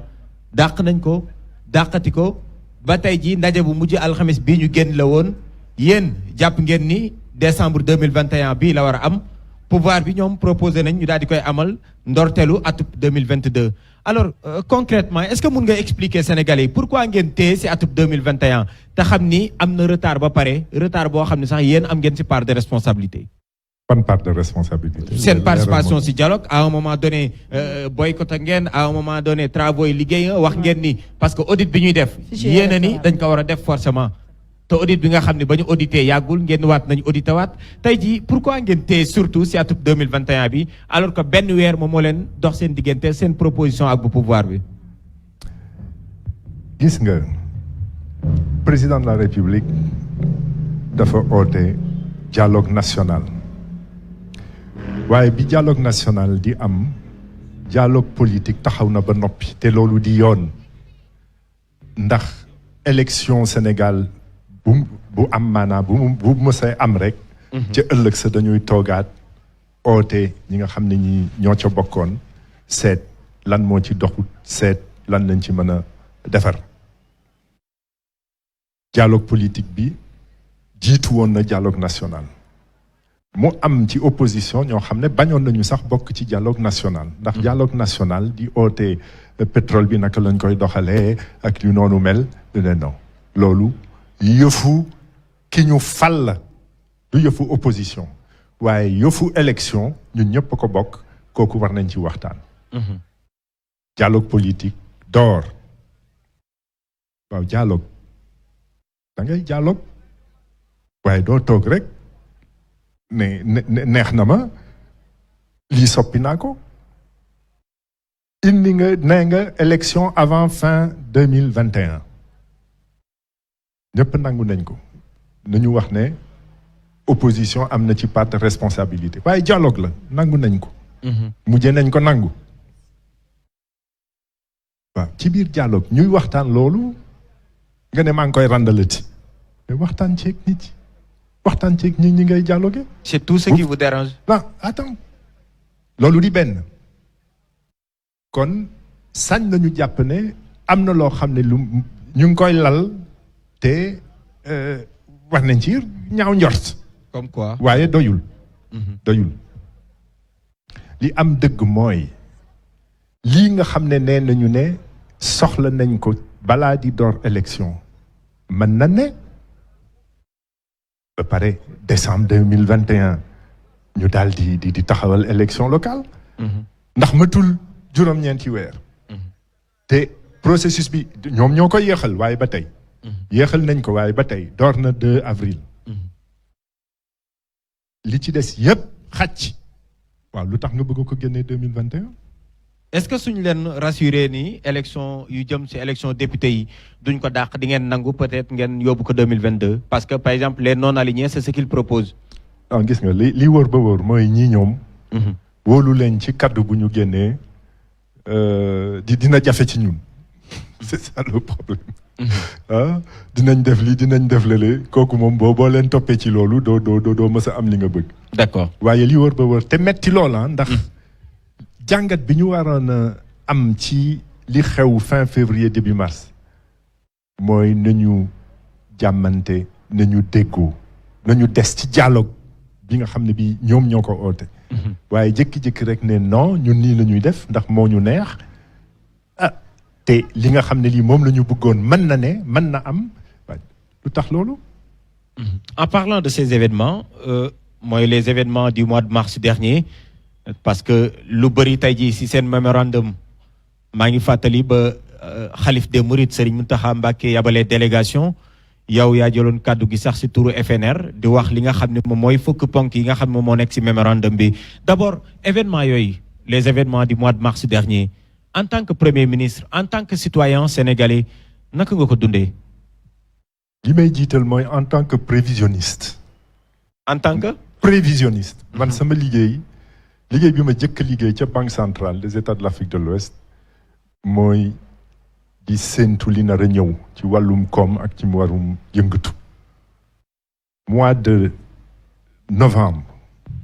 Speaker 2: dàq nañ ko dàqati ko ba tey ji ndaje bu mujj alxames bii ñu génn la woon yéen jàpp ngeen ni décembre 2021 bii la war a am pouvoir bi ñoom proposé nañ ñu daal di koy amal ndorteelu atub 2022 alors concrètement est-ce que mun nga expliquer Sénégalais yi pourquoi ngeen téye si atub 2021 te xam ni am na retard ba pare retard boo xam ne sax yéen am ngeen si part de responsabilité.
Speaker 1: Ban part de responsabilité.
Speaker 2: seen participation si dialogue à un moment donné boycotté ngeen à un moment donné travaux yi liggéey nga wax ngeen ni parce que audit bi ñuy def. yéen a ni dañ ko war a def forcément. te audit bi nga xam ne ba ñu audité yàggul ngeen waat nañu audité waat tey jii pourquoi ngeen téye surtout si atub 2021 bi alors que benn weer moom moo leen dox seen diggante seen proposition ak bu pouvoir bi.
Speaker 1: gis nga président de la République dafa oote dialogue national waaye bi dialogue national di am dialogue politique taxaw na ba noppi te loolu di yoon ndax élection Sénégal. bu am maanaa bu mësee am rek ca ëllëg sa dañuy toogaat oote ñi nga xam ne ñi ñoo ca bokkoon seet lan moo ci doxut seet lan lañ ci mën a defar dialogue politique bi jiitu woon na dialogue national mu am ci opposition ñoo xam ne bañoon nañu sax bokk ci dialogue national ndax dialogue national di oote pétrole bi naka lañ koy doxalee ak lu noonu mel ne non loolu yëfu ki ñu fal la du yëfu opposition waaye yëfu élection ñun ñëpp ko bokk kooku war nañ ci waxtaan. dialogue politique door waaw dialogue da ngay dialogue waaye doo toog rek ne neex na ma lii soppi naa ko indi nga nee nga élection avant fin 2021 ñëpp nangu nañ ko nañu wax ne opposition am na ci part de responsabilité waaye dialogue la nangu nañ ko mujjee nañ ko nangu waaw ci biir dialogue ñuy waxtaan loolu nga ne maa ngi koy randalati mais waxtaan ceeg nit waxtaan ceeg ñi ngay dialoguer.
Speaker 2: c'est tout ce qui vous dérange.
Speaker 1: non attends loolu di benn kon sañ nañu jàpp ne am na loo xam ne lu ñu ngi koy lal te wax nañ ci ñaaw njort.
Speaker 2: comme quoi.
Speaker 1: waaye doyul. doyul li am dëgg mooy lii nga xam ne nee nañu ne soxla nañ ko balaa di door élection mën na ne ba pare décembre 2021 ñu daal di taxawal élection locale. ndax matul juróom-ñeenti weer. te processus bi ñoom ñoo ko yéexal waaye ba tey. yéexal nañ ko waaye ba tey door na 2 avril. li ci des yépp xàcc. waaw lu tax nga bëgg ko génnee 2021.
Speaker 2: est-ce que suñu leen rassuré ni élection yu jëm ci élection député yi duñ ko dàq di ngeen nangu peut-être ngeen yóbbu ko 2022 parce que par exemple les non alignés c'est ce qu'ils proposent.
Speaker 1: gis nga li wóor ba wóor mooy ñii ñoom. wóolu leen ci kaddu bu ñu génnee dina jafe ci ñun c'est ça le problème. ah dinañ def lii dinañ def lële kooku moom boo leen toppee ci loolu doo mës a am li nga bëgg.
Speaker 2: d'accord
Speaker 1: waaye li wër ba wër te metti loola ndax jàngat bi ñu waroon a am ci li xew fin février début mars mooy nañu jàmmante nañu déggoo nañu des ci dialogue bi nga xam ne bi ñoom ñoo ko oote. waaye jékki-jékki rek ne non ñun nii la ñuy def ndax moo ñu neex ah te li nga xam ne lii moom la ñu bëggoon mën na ne mën na am lu tax loolu.
Speaker 2: En parlant de ces événements mooy les événements du mois de mars dernier parce que lu bëri tey jii si seen mémorandum maa ngi fàttali ba xalif des Mourides Serigne Mountakha Mbacké yabalee délégation yow yaa jëloon kàddu gi sax si turu FNR di wax li nga xam ne moom mooy fukk ponk yi nga xam ne moom moo nekk si mémorandum bi d'abord événements yooyu les événements du mois de mars dernier en tant que premier ministre en tant que citoyen sénégalais naka nga ko dundee.
Speaker 1: li may jiital mooy en tant que prévisionniste.
Speaker 2: en tant que.
Speaker 1: prévisionniste. man sama liggéey bi ma jëkk liggéey ca Banque centrale des États de l'Afrique de l'Ouest mooy di séentu li nar a ñëw ci wàllum koom ak ci wàllum yëngatu. mois de novembre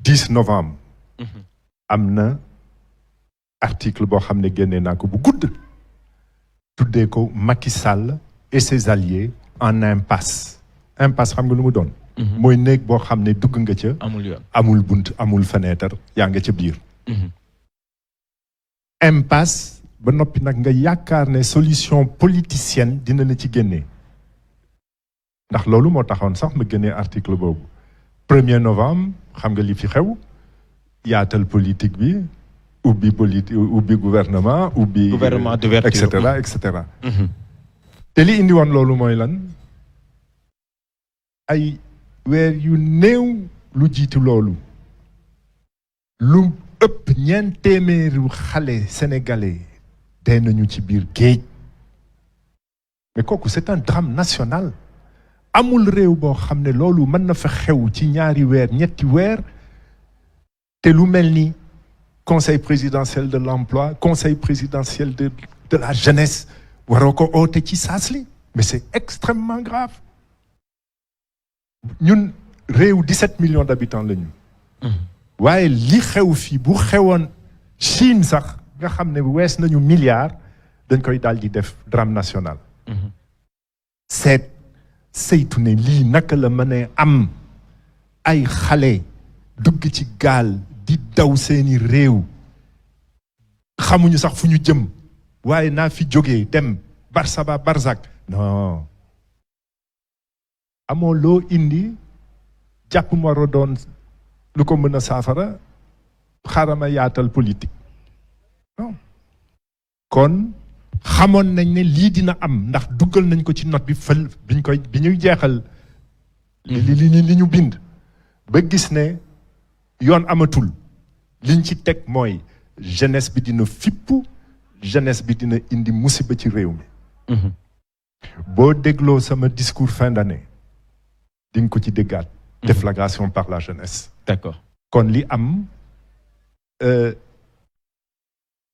Speaker 1: 10 novembre. am na article boo xam ne génnee naa ko bu gudd. tuddee ko Macky Sall et ses alliés en impasse. impasse xam nga lu mu doon. mooy néeg boo xam ne dugg nga ca.
Speaker 2: amul yoon
Speaker 1: amul bunt amul fenêtre yaa nga ca biir. impasse ba noppi nag nga yaakaar ne solution politicienne dina la ci génnee. ndax loolu moo taxoon sax ma génnee article boobu. 1er novembre xam nga li fi xew yaatal politique bi ubbi gouvernement ubbi.
Speaker 2: gouvernement d'ouverture
Speaker 1: et cetera et cetera. te li indi woon loolu mooy lan ay weer yu néew lu jiitu loolu lu ëpp 900 xale sénégalais dee nañu ci biir géej mais kooku c'est un drame national amul réew boo xam ne loolu mën na fa xew ci ñaari weer ñetti weer te lu mel ni conseil présidentiel de l'emploi conseil présidentiel de la jeunesse waroo ko oote ci saas li mais c'est extrêmement grave ñun réew 17 millions d'habitants la ñu. waaye li xew fii bu xewoon Chine sax nga xam ne wees nañu milliard dañ koy daal di def drame national. saytu ne lii naka la mën a am ay xale dugg ci gaal di daw seeni réew xamuñu sax fu ñu jëm waaye naa fi jógee dem Barsaba Barzak non amoo loo indi jàpp ma war a doon lu ko mën a saafara xarama yaatal politique non kon xamoon nañ ne lii dina am ndax duggal nañ ko ci note bi fël bi ñuy jeexal li ñu bind ba gis ne yoon amatul liñ ci teg mooy jeunesse bi dina fippu jeunesse bi dina indi musiba ci réew mi boo dégloo sama discours fin d'année di nga ko ci déggaat déflagration par la jeunesse
Speaker 2: d'accord
Speaker 1: kon li am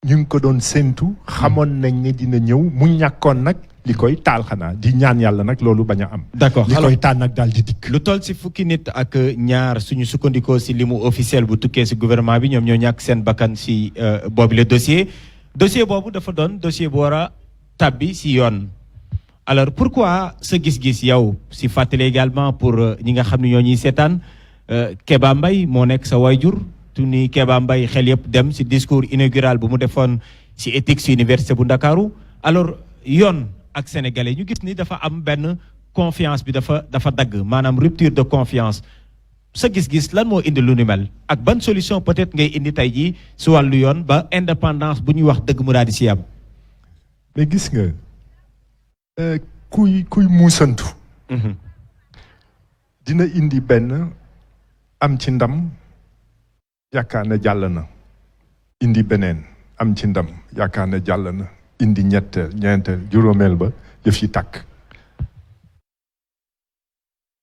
Speaker 1: ñu ngi ko doon séentu xamoon nañ ne dina ñëw mu ñàkkoon nag li koy taal xanaa di ñaan yàlla nag loolu bañ a am
Speaker 2: d'accord
Speaker 1: li koy taal nag daal di dikk
Speaker 2: lu toll si fukki nit ak ñaar suñu sukkandikoo si limu officiel bu tukkee si gouvernement bi ñoom ñoo ñàkk seen bakkan si boobu le dossier boobu dafa doon dossier bu war a tàbbi si yoon alors pourquoi sa gis-gis yow si fàttali également pour ñi nga xam ne ñoo ñuy seetaan Kéba Mbaye moo nekk sa wayjur tu ni Kéba Mbaye xel yëpp dem si discours inaugural bu mu defoon si éthique si université bu Ndakaaru alors yoon ak sénégalais ñu gis ni dafa am benn confiance bi dafa dagg maanaam rupture de confiance sa gis-gis lan moo indi lu ni mel ak ban solution peut-être ngay indi tey jii si wàllu yoon ba indépendance bu ñuy wax dëgg mu daal di si am.
Speaker 1: mais gis nga kuy muusantu dina indi benn am ci ndam yaakaar ne jàll na indi beneen am ci ndam yaakaar ne jàll na indi ñetteel ñeenteel juróomeel ba yëf yi tàkk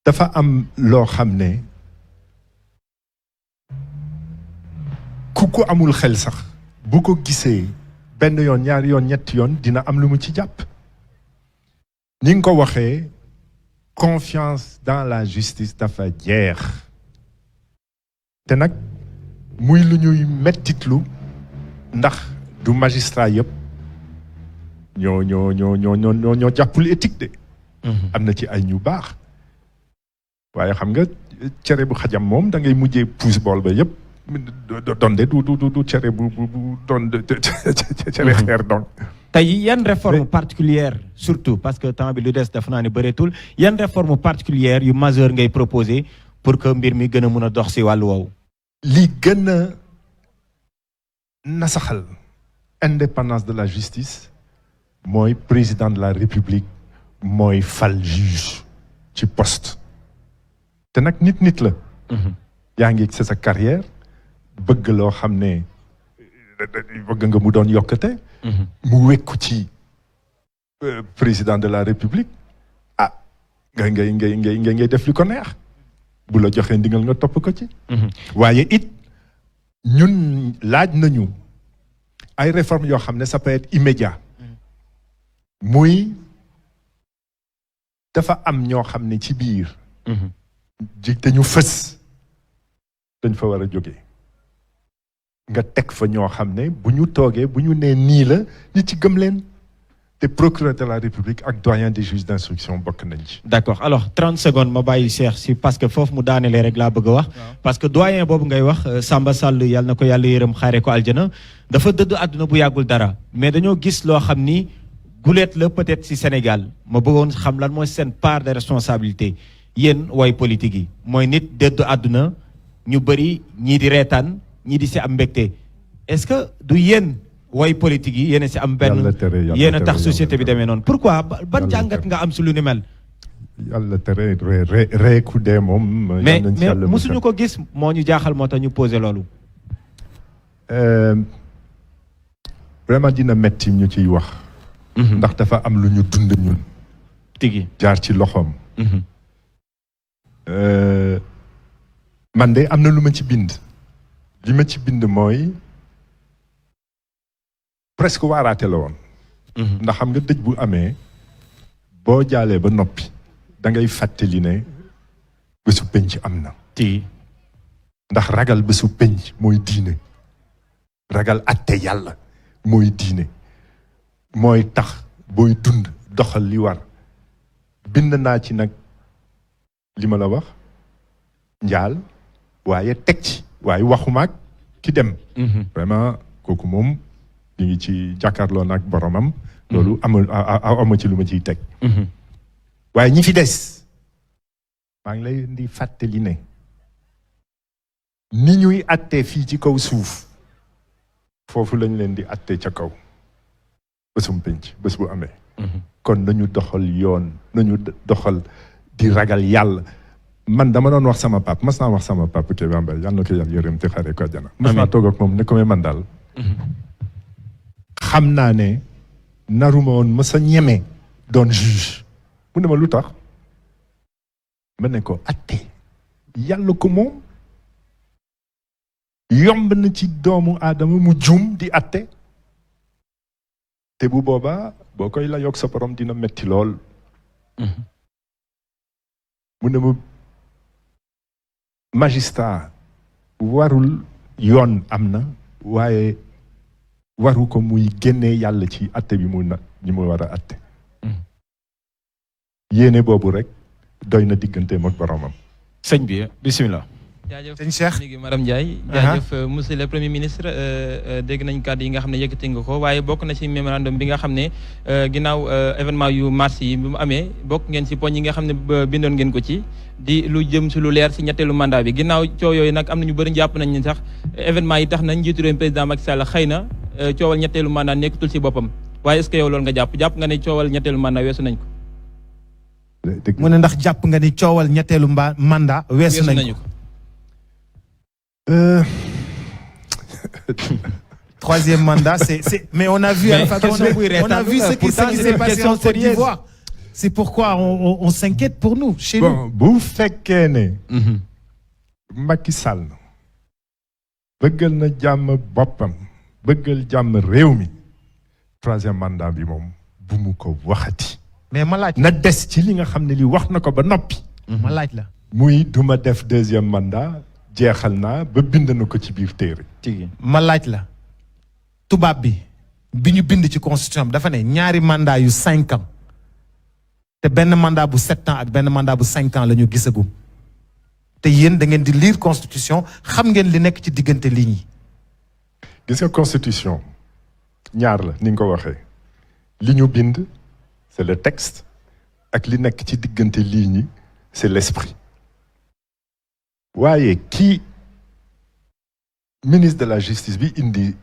Speaker 1: dafa am loo xam ne ku ko amul xel sax bu ko gisee benn yoon ñaari yoon ñetti yoon dina am lu mu ci jàpp ni nga ko waxee confiance dans la justice dafa jeex te nag muy lu ñuy mettitlu ndax du magistrat yëpp ñoo jàppul éthique de am na ci ay ñu baax waaye xam nga cere bu xajam moom da ngay mujjee pousse bool ba yëpp donde du cere bu doon cere xeer donc
Speaker 2: tey yan réforme particulière surtout parce que temps bi lu des def naa ne bëreetul yan réforme particulière yu majeur ngay proposer pour que mbir mi gën a mun a dox si wàllu woowu
Speaker 1: li gën a nasaxal indépendance de la justice mooy président de la république mooy fal juge ci poste te nag nit la yaa ngi sa carrière bëgg loo xam ne bëgg nga mu doon yokkate mu wekku ci président de la république ngay def li ko neex bu la joxee ndigal nga topp ko ci waaye it ñun laaj nañu ay réformes yoo xam ne ça peut être immédiat muy dafa am ñoo xam ne ci biir te ñu fës dañ fa war a jógee nga teg fa ñoo xam ne bu ñu toogee bu ñu nee nii la ñi ci gëm leen te procureur de la république ak doyen des juges d'instruction bokk nañ ci.
Speaker 2: d'accord alors 30 secondes ma bàyyi Cheikh si parce que foofu mu daanelee rek laa bëgg a wax. parce que doyen boobu ngay wax Samba Sall yàlla na ko yàlla yërëm xaare ko aljana dafa dëdd àdduna bu yàggul dara mais dañoo gis loo xam ni guleet la peut-être si Sénégal ma bëggoon xam lan mooy seen part de responsabilité yéen way politique yi mooy nit dëdd àdduna ñu bëri ñii di reetaan ñii di si am mbégte est-ce que du yéen way politique yi yéen a si am benn yéen a tax société bi demee noonu pourquoi ban jàngat nga am si lu ni mel
Speaker 1: yàlla tere reeku dee moom
Speaker 2: mais musuñu ko gis moo ñu jaaxal moo tax ñu posé loolu
Speaker 1: vraiment dina metti ñu ciy wax ndax dafa am lu ñu dund ñun
Speaker 2: tigi
Speaker 1: jaar ci loxoom man de am na lu ma ci bind li ma ci bind mooy presque waaraate la woon ndax xam nga dëj bu amee boo jaalee ba noppi da ngay fàttali ne bésu penc am na
Speaker 2: ti
Speaker 1: ndax ragal bésu penc mooy diine ragal atte yàlla mooy diine mooy tax booy dund doxal li war bind naa ci nag li ma la wax njaal waaye teg ci waaye waxumaak ki dem vraiment kooku moom ñu ngi ci jàkkaarloo nag boromam loolu ama ci lu ma ciy teg waaye ñi fi des maa ngi lay di fàttali ne ni ñuy attee fii ci kaw suuf foofu lañ leen di attee ca kaw bésum penc bés bu amee kon nañu doxal yoon nañu doxal di ragal yàlla man dama doon wax sama pap mas naa wax sama pap Kéba Mbaye yàlla na ko yàlla yërëm te xare ko àjjana mas naa toog ak moom ne ko mais man daal xam naa ne naruma woon ma sa ñeme doon juge mu ne ma lu tax ma ne ko atte yàlla ko moom yomb na ci doomu aadama mu juum di atte te bu boobaa boo koy la yokk sa borom dina metti lool mu ne ma magistrat warul yoon am na waaye waru ko muy génnee yàlla ci atte bi mu war a atte yéene boobu rek doy na digganteem ak boromam
Speaker 2: sëñ bi bismillah
Speaker 5: jaajëf
Speaker 3: sëñ Cheikh
Speaker 5: léegi madame Ndiaye jaajëf monsieur le premier ministre dégg nañ kàddu yi nga xam ne yëkkati nga ko waaye bokk na ci mémorandum bi nga xam ne ginnaaw événement yu mars yi bi mu amee bokk ngeen ci poñ yi nga xam ne bindoon ngeen ko ci di lu jëm si lu leer si ñetteelu mandat bi ginnaaw coow yooyu nag am na ñu bëri jàpp nañ ni sax événement yi tax nañ njiitu réew président Macky Sall xëy na coowal ñetteelu mandat nekkatul si boppam waaye est-ce que yow loolu nga jàpp nga ne coowal ñetteelu mandat weesu nañ ko
Speaker 3: mu ne ndax jàpp nga ni coowal ñetteelu mandat weesu nañu ko troisième mandat, mais on a vu, on a vu ce qui s'est passé en Côte d'Ivoire. C'est pourquoi on s'inquiète pour nous, chez nous.
Speaker 1: Bu fekkee ne Macky Sall bëggal na jàmm boppam bëggal jàmm réew mi troisième mandat bi moom bu mu ko waxati.
Speaker 3: mais ma laaj.
Speaker 1: na des ci li nga xam ne li wax na ko ba noppi.
Speaker 3: ma laaj la.
Speaker 1: muy duma def deuxième mandat jeexal naa ba bind na ko ci biir téere.
Speaker 3: ma laaj la tubaab bi ñu bind ci constitution bi dafa ne ñaari mandat yu 5 ans te benn mandat bu 7 ans ak benn mandat bu 5 ans la ñu gisagum te yéen da ngeen di lire constitution xam ngeen li nekk ci diggante lignes yi.
Speaker 1: gis nga constitution ñaar la ni nga ko waxee li ñu bind c'est le texte ak li nekk ci diggante lignes yi c'est l'esprit. waaye kii ministre de la justice bi indi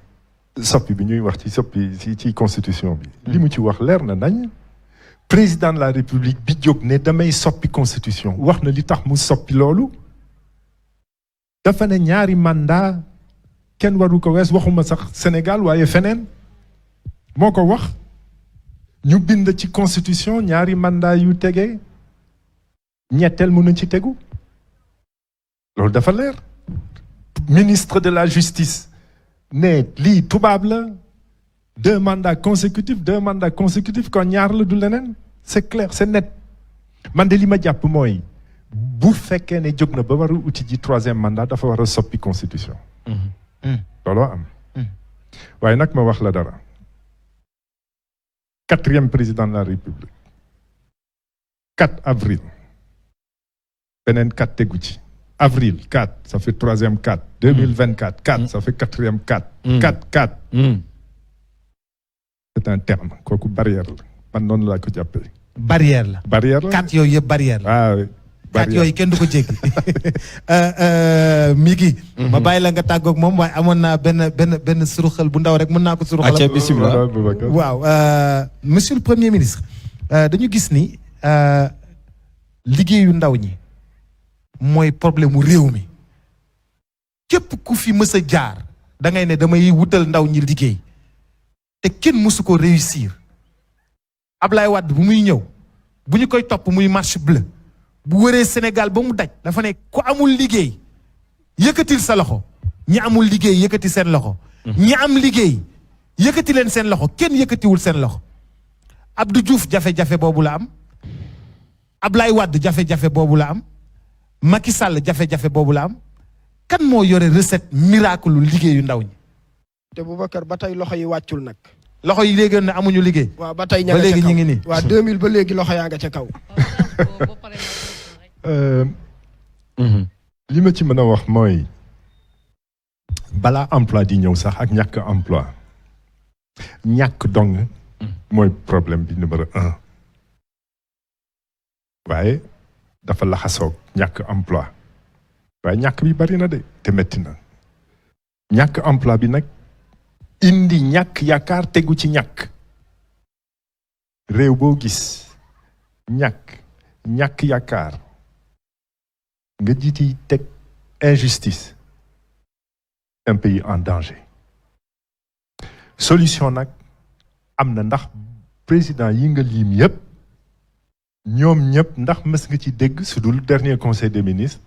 Speaker 1: soppi bi ñuy wax ci soppi ci constitution bi. li mu ci wax leer na nañ. président de la république bi jóg ne damay soppi constitution wax na li tax mu soppi loolu. dafa ne ñaari mandat kenn waru ko wees waxuma sax Sénégal waaye feneen moo ko wax. ñu bind ci constitution ñaari mandat yu tege ñetteel mën na ci tegu. loolu dafa leer. ministre de la justice ne lii tubaab la 2 mandats consécutifs kon ñaar la du leneen c'est clair c'est net. man de li ma jàpp mooy bu fekkee ne jóg na ba war a uti ji 3e mandat dafa war a soppi constitution. looloo am. waaye nag ma wax la dara. 4e président de la république 4 avril beneen 4 tegu ci. avril 4 ça fait 3e 4 2024 4 ça fait 4e 4 4 c'est un terme kooku barrière la man noonu laa ko jàppee.
Speaker 3: barrière la. 4 yooyu yëpp barrière la.
Speaker 1: ah oui.
Speaker 3: 4 yooyu kenn du ko jéggi. Miki. ma bàyyi la nga tàggoog moom waaye amoon naa benn suruxal bu ndaw rek mën naa ko suruxal.
Speaker 2: acca bismillah.
Speaker 3: waaw monsieur le premier ministre dañu gis ni liggéeyu ndaw ñi. mooy problème mu réew mi képp ku fi mës a jaar da ngay ne damay wutal ndaw ñi liggéey te kenn mësu ko réussir Ablaye Wade bu muy ñëw bu ñu koy topp muy marche bleue bu wëree Sénégal ba mu daj dafa ne ku amul liggéey yëkkatil sa loxo ñi amul liggéey yëkkati seen loxo ñi am liggéey yëkkati leen seen loxo kenn yëkkatiwul seen loxo Abdou Diouf jafe-jafe boobu la am Ablaye Wade jafe-jafe boobu la am Macky Sall jafe-jafe boobu la am kan moo yore recette miracle lu liggéeyu ndaw ñi.
Speaker 6: te Boubacar ba tey loxo yi wàccul nag.
Speaker 3: loxo yi léegi ne amuñu liggéey.
Speaker 6: waaw ba tey ña
Speaker 3: ba
Speaker 6: nga ca
Speaker 3: léegi
Speaker 6: kaw
Speaker 3: ñu ngi nii.
Speaker 6: waaw 2000 ba léegi loxo yaa nga ca kaw.
Speaker 1: li ma ci mën a wax mooy balaa emploi di ñëw sax ak ñàkk emploi ñàkk dong mooy problème bi numéro 1 waaye dafa laxasoog ñàkk emploi waaye ñàkk bi bari na de te metti na ñàkk emploi bi nag indi ñàkk yaakaar tegu ci ñàkk réew boo gis ñàkk yaakaar nga jiiti teg injustice un pays en danger solution nag am na ndax président yi nga lim yépp ñoom ñëpp ndax mës nga ci dégg su dul dernier conseil des ministres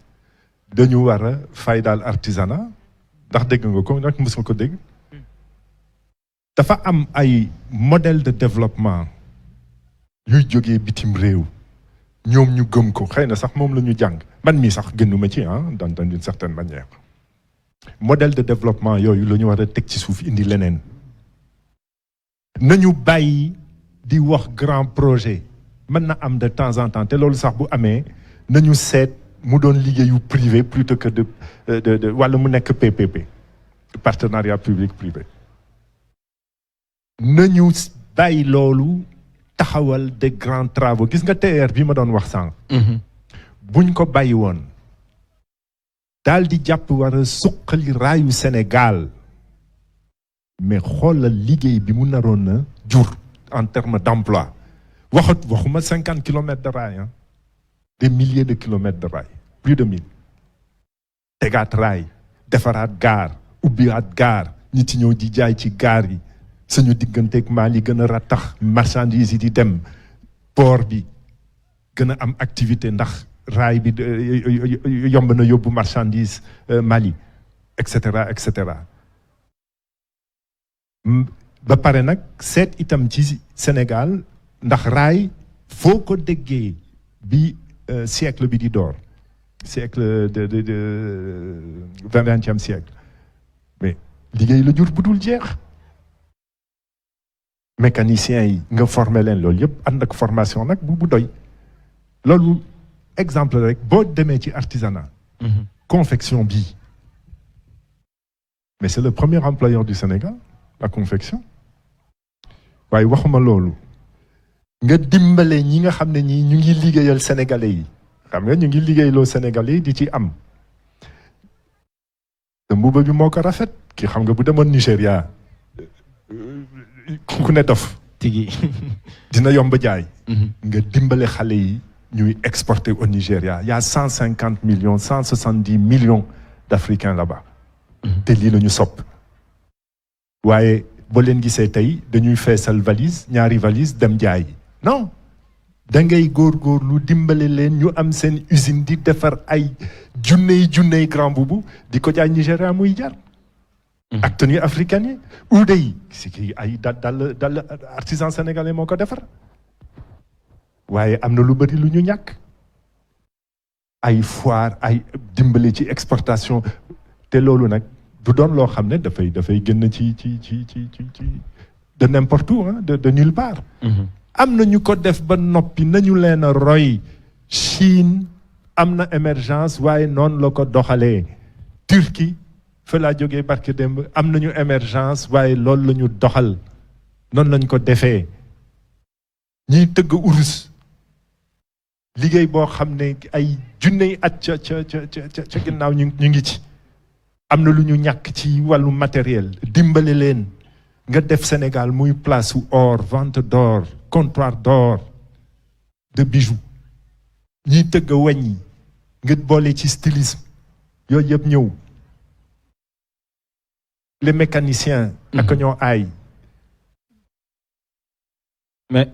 Speaker 1: dañu war a fay daal artisanat ndax dégg nga ko ndax mës nga ko dégg dafa am ay modèle de développement yuy jógee bitim réew ñoom ñu gëm ko xëy na sax moom la ñu jàng man mii sax gënuma ci dans d'une certaine manière modèle de développement yooyu la ñu war a teg ci suuf indi leneen nañu bàyyi di wax grand projet mën na am de temps en temps te loolu sax bu amee nañu seet mu doon liggéeyu privé plutôt que de wala mu nekk PPP partenariat public privé nañu bàyyi loolu taxawal de grands travaux gis nga TER bi ma doon wax sànq buñ ko bàyyi woon daal di jàpp war a suqali raayu Sénégal mais xoolal liggéey bi mu naroon na jur en termes d'emploi waxuma 50 kilomètres de rail des milliers de kilomètres de rail plus de 1000 tegaat raay defaraat gaar ubbiwaat gaar ñi ci ñëw di jaay ci gaar yi suñu digganteeg Mali gën a rattax marchandises yi di dem port bi gën a am activité ndax raay bi yomb na yóbbu marchandise Mali et cetera et cetera ba pare nag seet itam ci Sénégal ndax raay foo ko déggee bi siècle bi di door siècle de 20e siècle mais liggéey la jur bu dul jeex mécaniciens yi nga former leen loolu yëpp ànd ak formation nag bu doy loolu exemple rek boo demee ci artisanat confection bii mais c'est le premier employeur du Sénégal la confection waaye waxuma loolu nga dimbale ñi nga xam ne ñi ñu ngi liggéeyal sénégalais yi xam nga ñu ngi liggéeyloo sénégalais yi di ci am te mbuba bi moo ko rafet ki xam nga bu demoon Nigéria ku ne dof
Speaker 2: tigi
Speaker 1: dina yomb jaay nga dimbale xale yi ñuy exporter au Nigéria il y a 150 millions 170 millions d'Africains là-bas te lii la ñu sopp waaye boo leen gisee tey dañuy feesal valise ñaari valise dem jaay non da ngay góorgóorlu dimbale leen ñu am seen usine di defar ay junney grand boubou di ko jaay Nigéria muy jar ak tenue africaine yi uude yi si kii ay dal artisan sénégalais moo ko defar waaye am na lu bëri lu ñu ñàkk ay foire ay dimbale ci exportation te loolu nag du doon loo xam ne dafay génn ci de n'importe où de nulle part am na ñu ko def ba noppi nañu leen a roy Chine am na émergence waaye noonu la ko doxalee Turquie fa laa jógee barke démb am nañu émergence waaye loolu la ñu doxal noonu lañ ko defee ñiy tëgg urus liggéey boo xam ne ay junney at ca ginnaaw ñu ngi ci am na lu ñu ñàkk ci wàllu matériel dimbale leen nga def Sénégal muy place u or vente d'or comptoir d'or de bijoux ñiy tëgg weñ yi nga boole ci stylisme yooyu yëpp ñëw les mécaniciens ak ñoo aay
Speaker 2: mais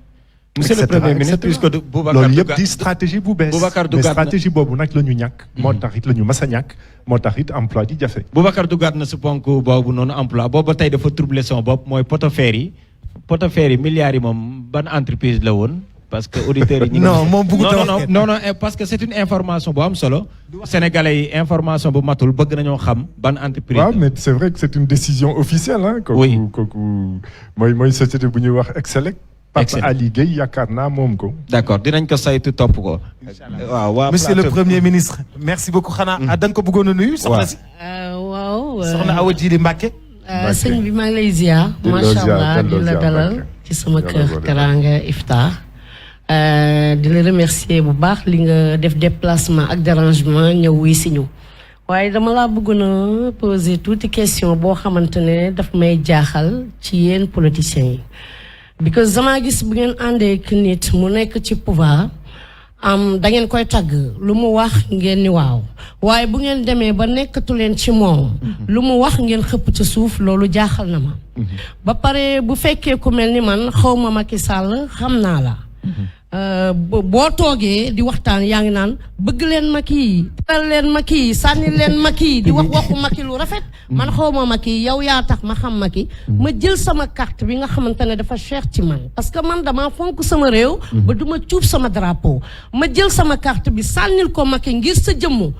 Speaker 2: monsieur le premier ministre puisque
Speaker 1: loolu yëpp di stratégie bu bees mais stratégie boobu nag la ñu ñàkk moo tax it la ñu mas a ñàkk moo tax it emploi di jafe
Speaker 2: Boubacar dugaat na si ponk boobu noonu emploi boobu tey dafa troublé son bopp mooy poteau-fer yi milliards yi moom ban entreprise la woon parce que auditeurs yi
Speaker 3: non moom bëggut a wax
Speaker 2: non parce que c'est une information bu am solo sénégalais yi information bu matul bëgg nañoo xam ban entreprise
Speaker 1: waaw mais c'est vrai que c'est une décision officielle kooku mooy société bu ñuy wax Excelec Papa Ali Gueye yaakaar naa moom ko.
Speaker 2: d'accord dinañ ko saytu topp ko.
Speaker 3: waaw monsieur le premier ministre. merci beaucoup xanaa da nga ko bëggoon a nuyu. soxna si
Speaker 7: waaw.
Speaker 3: soxna Awa Djili Mbacke.
Speaker 7: sëñ bi maa ngi lay ziar. macha allah di la dalal ci sama kër Teranga Iftar. di la remercier bu baax li nga def déplacement ak dérangement ñëw wuy si ñu. waaye dama laa bëggoon a poser tuuti question boo xamante ne daf may jaaxal ci yéen politiciens yi. because damaa gis bu ngeen àndee ak nit mu nekk ci pouvoir da ngeen koy tagg lu mu wax ngeen ni waaw waaye bu ngeen demee ba nekkatu leen ci moom lu mu wax ngeen xëpp ci suuf loolu jaaxal na ma ba pare bu fekkee ku mel ni man xaw ma Macky Sall xam naa la boo toogee di waxtaan yaa ngi naan bëgg leen Macky teral leen Macky sànni leen Macky di wax waxu Macky lu rafet man xaw ma Macky yow yaa tax ma xam Macky ma jël sama carte bi nga xamante ne dafa cher ci man parce que man dama fonk sama réew ba duma cuub sama drapeau ma jël sama carte bi sànnil ko Macky ngir sa jëmmu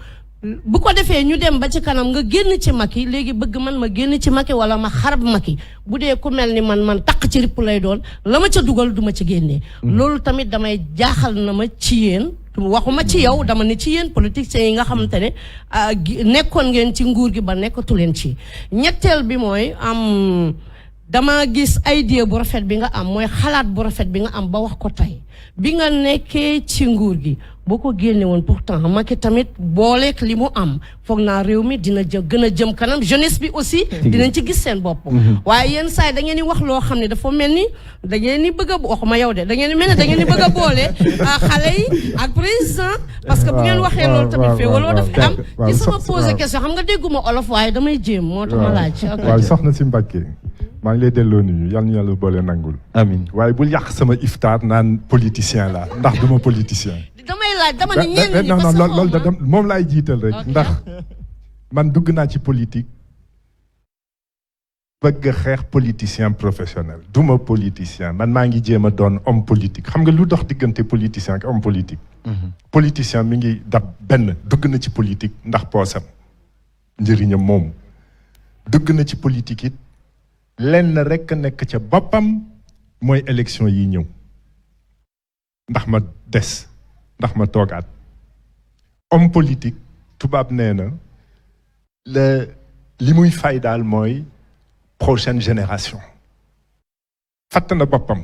Speaker 7: bu ko defee ñu dem ba ci kanam nga génn ci Macky léegi bëgg man ma génn ci Macky wala ma xarab Macky bu dee ku mel ni man taq ci ripp lay doon la ma ca dugal du ma ci génnee loolu tamit damay jaaxal na ma ci yéen waxuma ci yow dama ne ci yéen politiciens yi nga xamante ne nekkoon ngeen ci nguur gi ba nekkatu leen ci ñetteel bi mooy dama gis idée bu rafet bi nga am mooy xalaat bu rafet bi nga am ba wax ko tey bi nga nekkee ci nguur gi boo ko génne woon pourtant Macky tamit booleek li mu am foog naa réew mi dina gën a jëm kanam jeunesse bi aussi dinañ ci gis seen bopp waaye yenn saa yi da ngeen di wax loo xam ne dafa mel ni da ngeen ni bëgg a waxuma yow de da ngeen di mel ni da ngeen di bëgg a boole xale yi ak président parce que bu ngeen waxee loolu tamit fee waloo dafay am ci sama posé question xam nga dégguma olof waaye damay jéem moo tax ma laaj
Speaker 1: waaw soxna si Mbacke maa ngi lay delloo nuyu yal na yàlla boole nangul
Speaker 2: amiin
Speaker 1: waaye bul yàq sama iftaar naan politicien la ndax duma politicien
Speaker 7: damay laaj dama ne ñenn ñi
Speaker 1: non loolu moom laay jiital rek ndax man dugg naa ci politique bëgg xeex politicien professionnel duma politicien man maa ngi jéem a doon homme politique xam nga lu dox diggante politicien ak homme politique. politicien mi ngi dab benn dugg na ci politique ndax poosam njëriñam moom dugg na ci politique it lenn rekk nekk ca boppam mooy élection yi ñëw ndax ma des ndax ma toogaat homme politique tubaab nee na li muy fay daal mooy prochaine génération fatt na boppam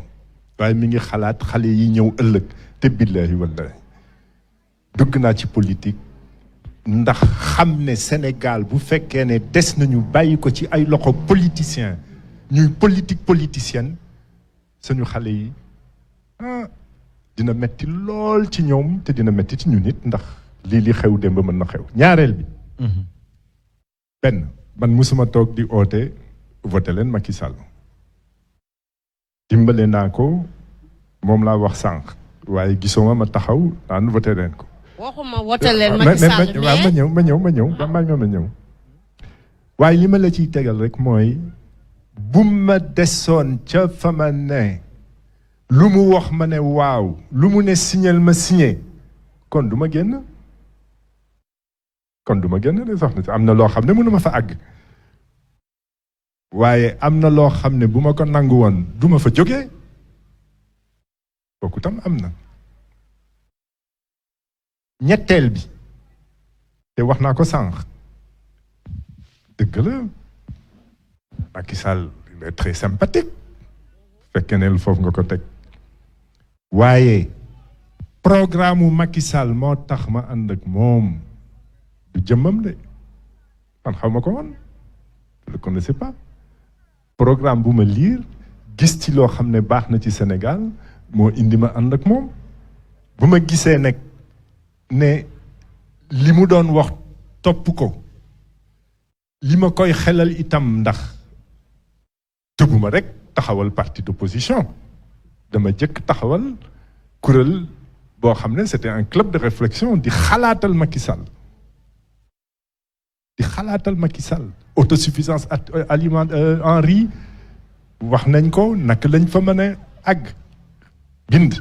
Speaker 1: waaye mi ngi xalaat xale yi ñëw ëllëg te billahi wallahi dugg naa ci politique ndax xam ne Sénégal bu fekkee ne des nañu bàyyi ko ci ay loxo politicien ñuy politicienne suñu xale yi dina metti lool ci ñoom te dina metti ci ñu nit ndax li xew démb mën na xew ñaareel bi benn man musuma toog di oote voté leen Macky Sall dimbale naa ko moom laa wax sànq waaye gisuma ma taxaw naan voté leen ko
Speaker 7: waxuma wote leen Macky Sall
Speaker 1: ma ñëw waaye li ma la ciy tegal rek mooy bu ma desoon ca fa ma ne lu mu wax ma ne waaw lu mu ne signal ma signé kon du ma génn de soxna si am na loo xam ne mënu ma fa àgg waaye am na loo xam ne bu ma ko nangu woon du ma fa jógee kooku tam am na ñetteel bi te wax naa ko sànq dëgg la Macky Sall il est très sympathique fekkee ne foofu nga ko teg waaye programme mu Macky Sall moo tax ma ànd ak moom du jëmmam de man xaw ma ko woon je le connaissais pas programme bu ma liir gis ci loo xam ne baax na ci Sénégal moo indi ma ànd ak moom bu ma gisee nag ne li mu doon wax topp ko li ma koy xelal itam ndax tëbuma rek taxawal parti d'opposition dama jëkk taxawal kuréel boo xam ne c'était un club de réflexion di xalaatal Macky Sall autosuffisance alimentaire en riz wax nañ ko naka lañ fa mën a àgg bind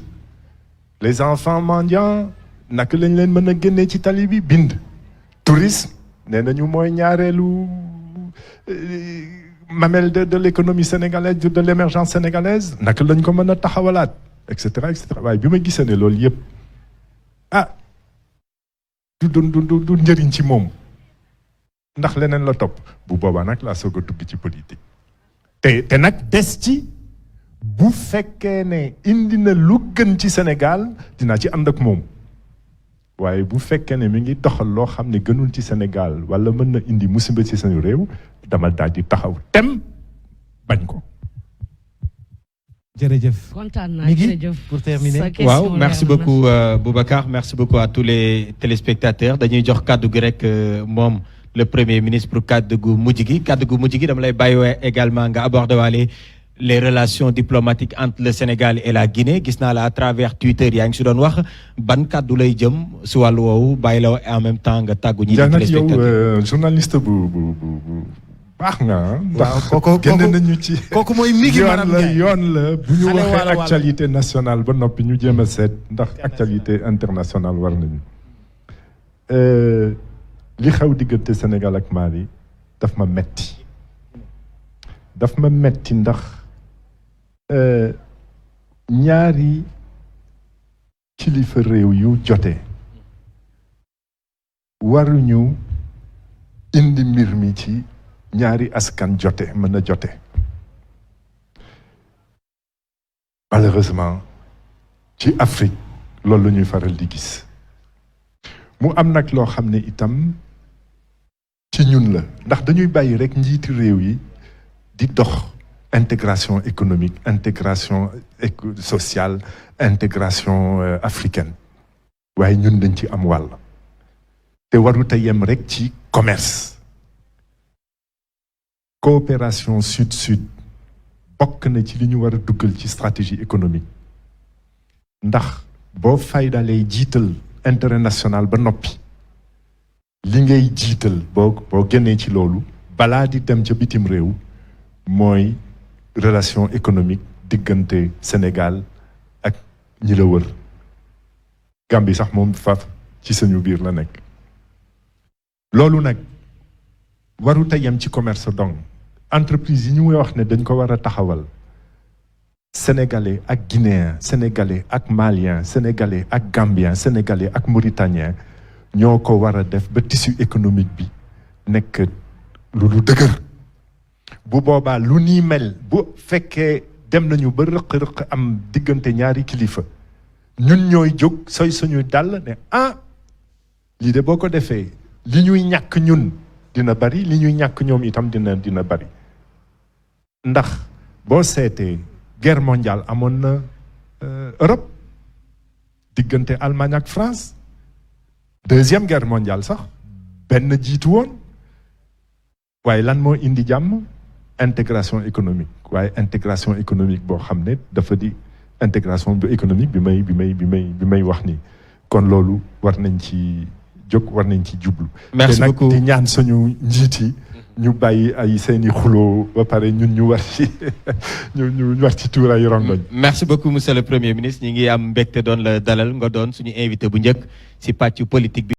Speaker 1: les enfants mendiants naka lañ leen mën a génnee ci tali bi bind tourisme nee nañu mooy ñaareelu mamelle de l'économie sénégalaise de l'émergence sénégalaise naka lañ ko mën a taxawalaat et cetera waaye bi ma gisee ne loolu yëpp du njëriñ ci moom ndax leneen la topp bu boobaa nag laa soog a dugg ci politique te nag des ci bu fekkee ne indi na lu gën ci Sénégal dinaa ci ànd ak moom waaye bu fekkee ne mi ngi doxal loo xam ne gënul ci Sénégal wala mën na indi musiba ci suñu réew dama daal di taxaw tem bañ ko.
Speaker 3: jërëjëf
Speaker 7: kontaan naa jërëjëf
Speaker 3: pour terminer.
Speaker 2: waaw merci beaucoup Boubacar merci beaucoup à tous les téléspectateurs dañuy jox kàddu gi rek moom le premier ministre pour kàddu gu mujj gi dama lay bàyyi également nga aborder waale les relations diplomatiques entre le Sénégal et la Guinée gis naa la à travers Twitter yaa ngi si doon wax ban kàddu lay jëm si wàllu woowu bàyyi la en même temps nga tàggu ñi téléspectateurs
Speaker 1: yow journaliste bu baax nga ndax génn nañu ci
Speaker 3: kooku mooy mi ngi
Speaker 1: yoon la bu ñu waxee actualité nationale ba noppi ñu jéem a seet ndax actualité internationale war nañu li xew diggante Sénégal ak Mali daf ma metti ndax ñaari kilifa réew yu jote waruñu indi mbir mi ci ñaari askan mën a jote malheureusement ci Afrique loolu la ñuy faral di gis mu am nag loo xam ne itam ci ñun la ndax dañuy bàyyi rek njiiti réew yi di dox intégration économique intégration sociale intégration africaine waaye ñun dañ ci am wàll te warut a yem rek ci commerce coopération sud-sud bokk na ci li ñu war a duggal ci stratégie économique ndax boo faydalee jiital intérêt national ba noppi li ngay jiital boo génnee ci loolu balaa di dem ca bitim réew mooy relation économique diggante Sénégal ak ñi la wër Gambie sax moom faf ci suñu biir la nekk loolu nag warut a yem ci commerce donc entreprise yi ñu muy wax ne dañ ko war a taxawal sénégalais ak guinéen sénégalais ak malien sénégalais ak gambien sénégalais ak mauritanien ñoo ko war a def ba tissu économique bi nekk lu dëgër bu boobaa lu nii mel bu fekkee dem nañu ba rëq-rëq am diggante ñaari kilifa ñun ñooy jóg soy suñuy dàll ne lii de boo ko defee li ñuy ñàkk ñun dina bari li ñuy ñàkk ñoom itam dina bari ndax boo seetee guerre mondiale amoon na Europe diggante Allemagne ak France deuxième guerre mondiale sax benn jiitu woon waaye lan moo indi jàmm intégration économique waaye intégration économique boo xam ne dafa di intégration économique bi may wax ni kon loolu war nañ ci jóg war nañ ci jublu.
Speaker 2: merci beaucoup
Speaker 1: te nag di ñaan suñu njiit yi ñu bàyyi ay seeni xuloo ba pare ñun ñu war ci ñu war ci tuur ay rongoñ.
Speaker 2: merci beaucoup monsieur le premier ministre ñi ngi am mbégte doon la dalal nga doon suñu invité bu njëkk si pàccu politique bi.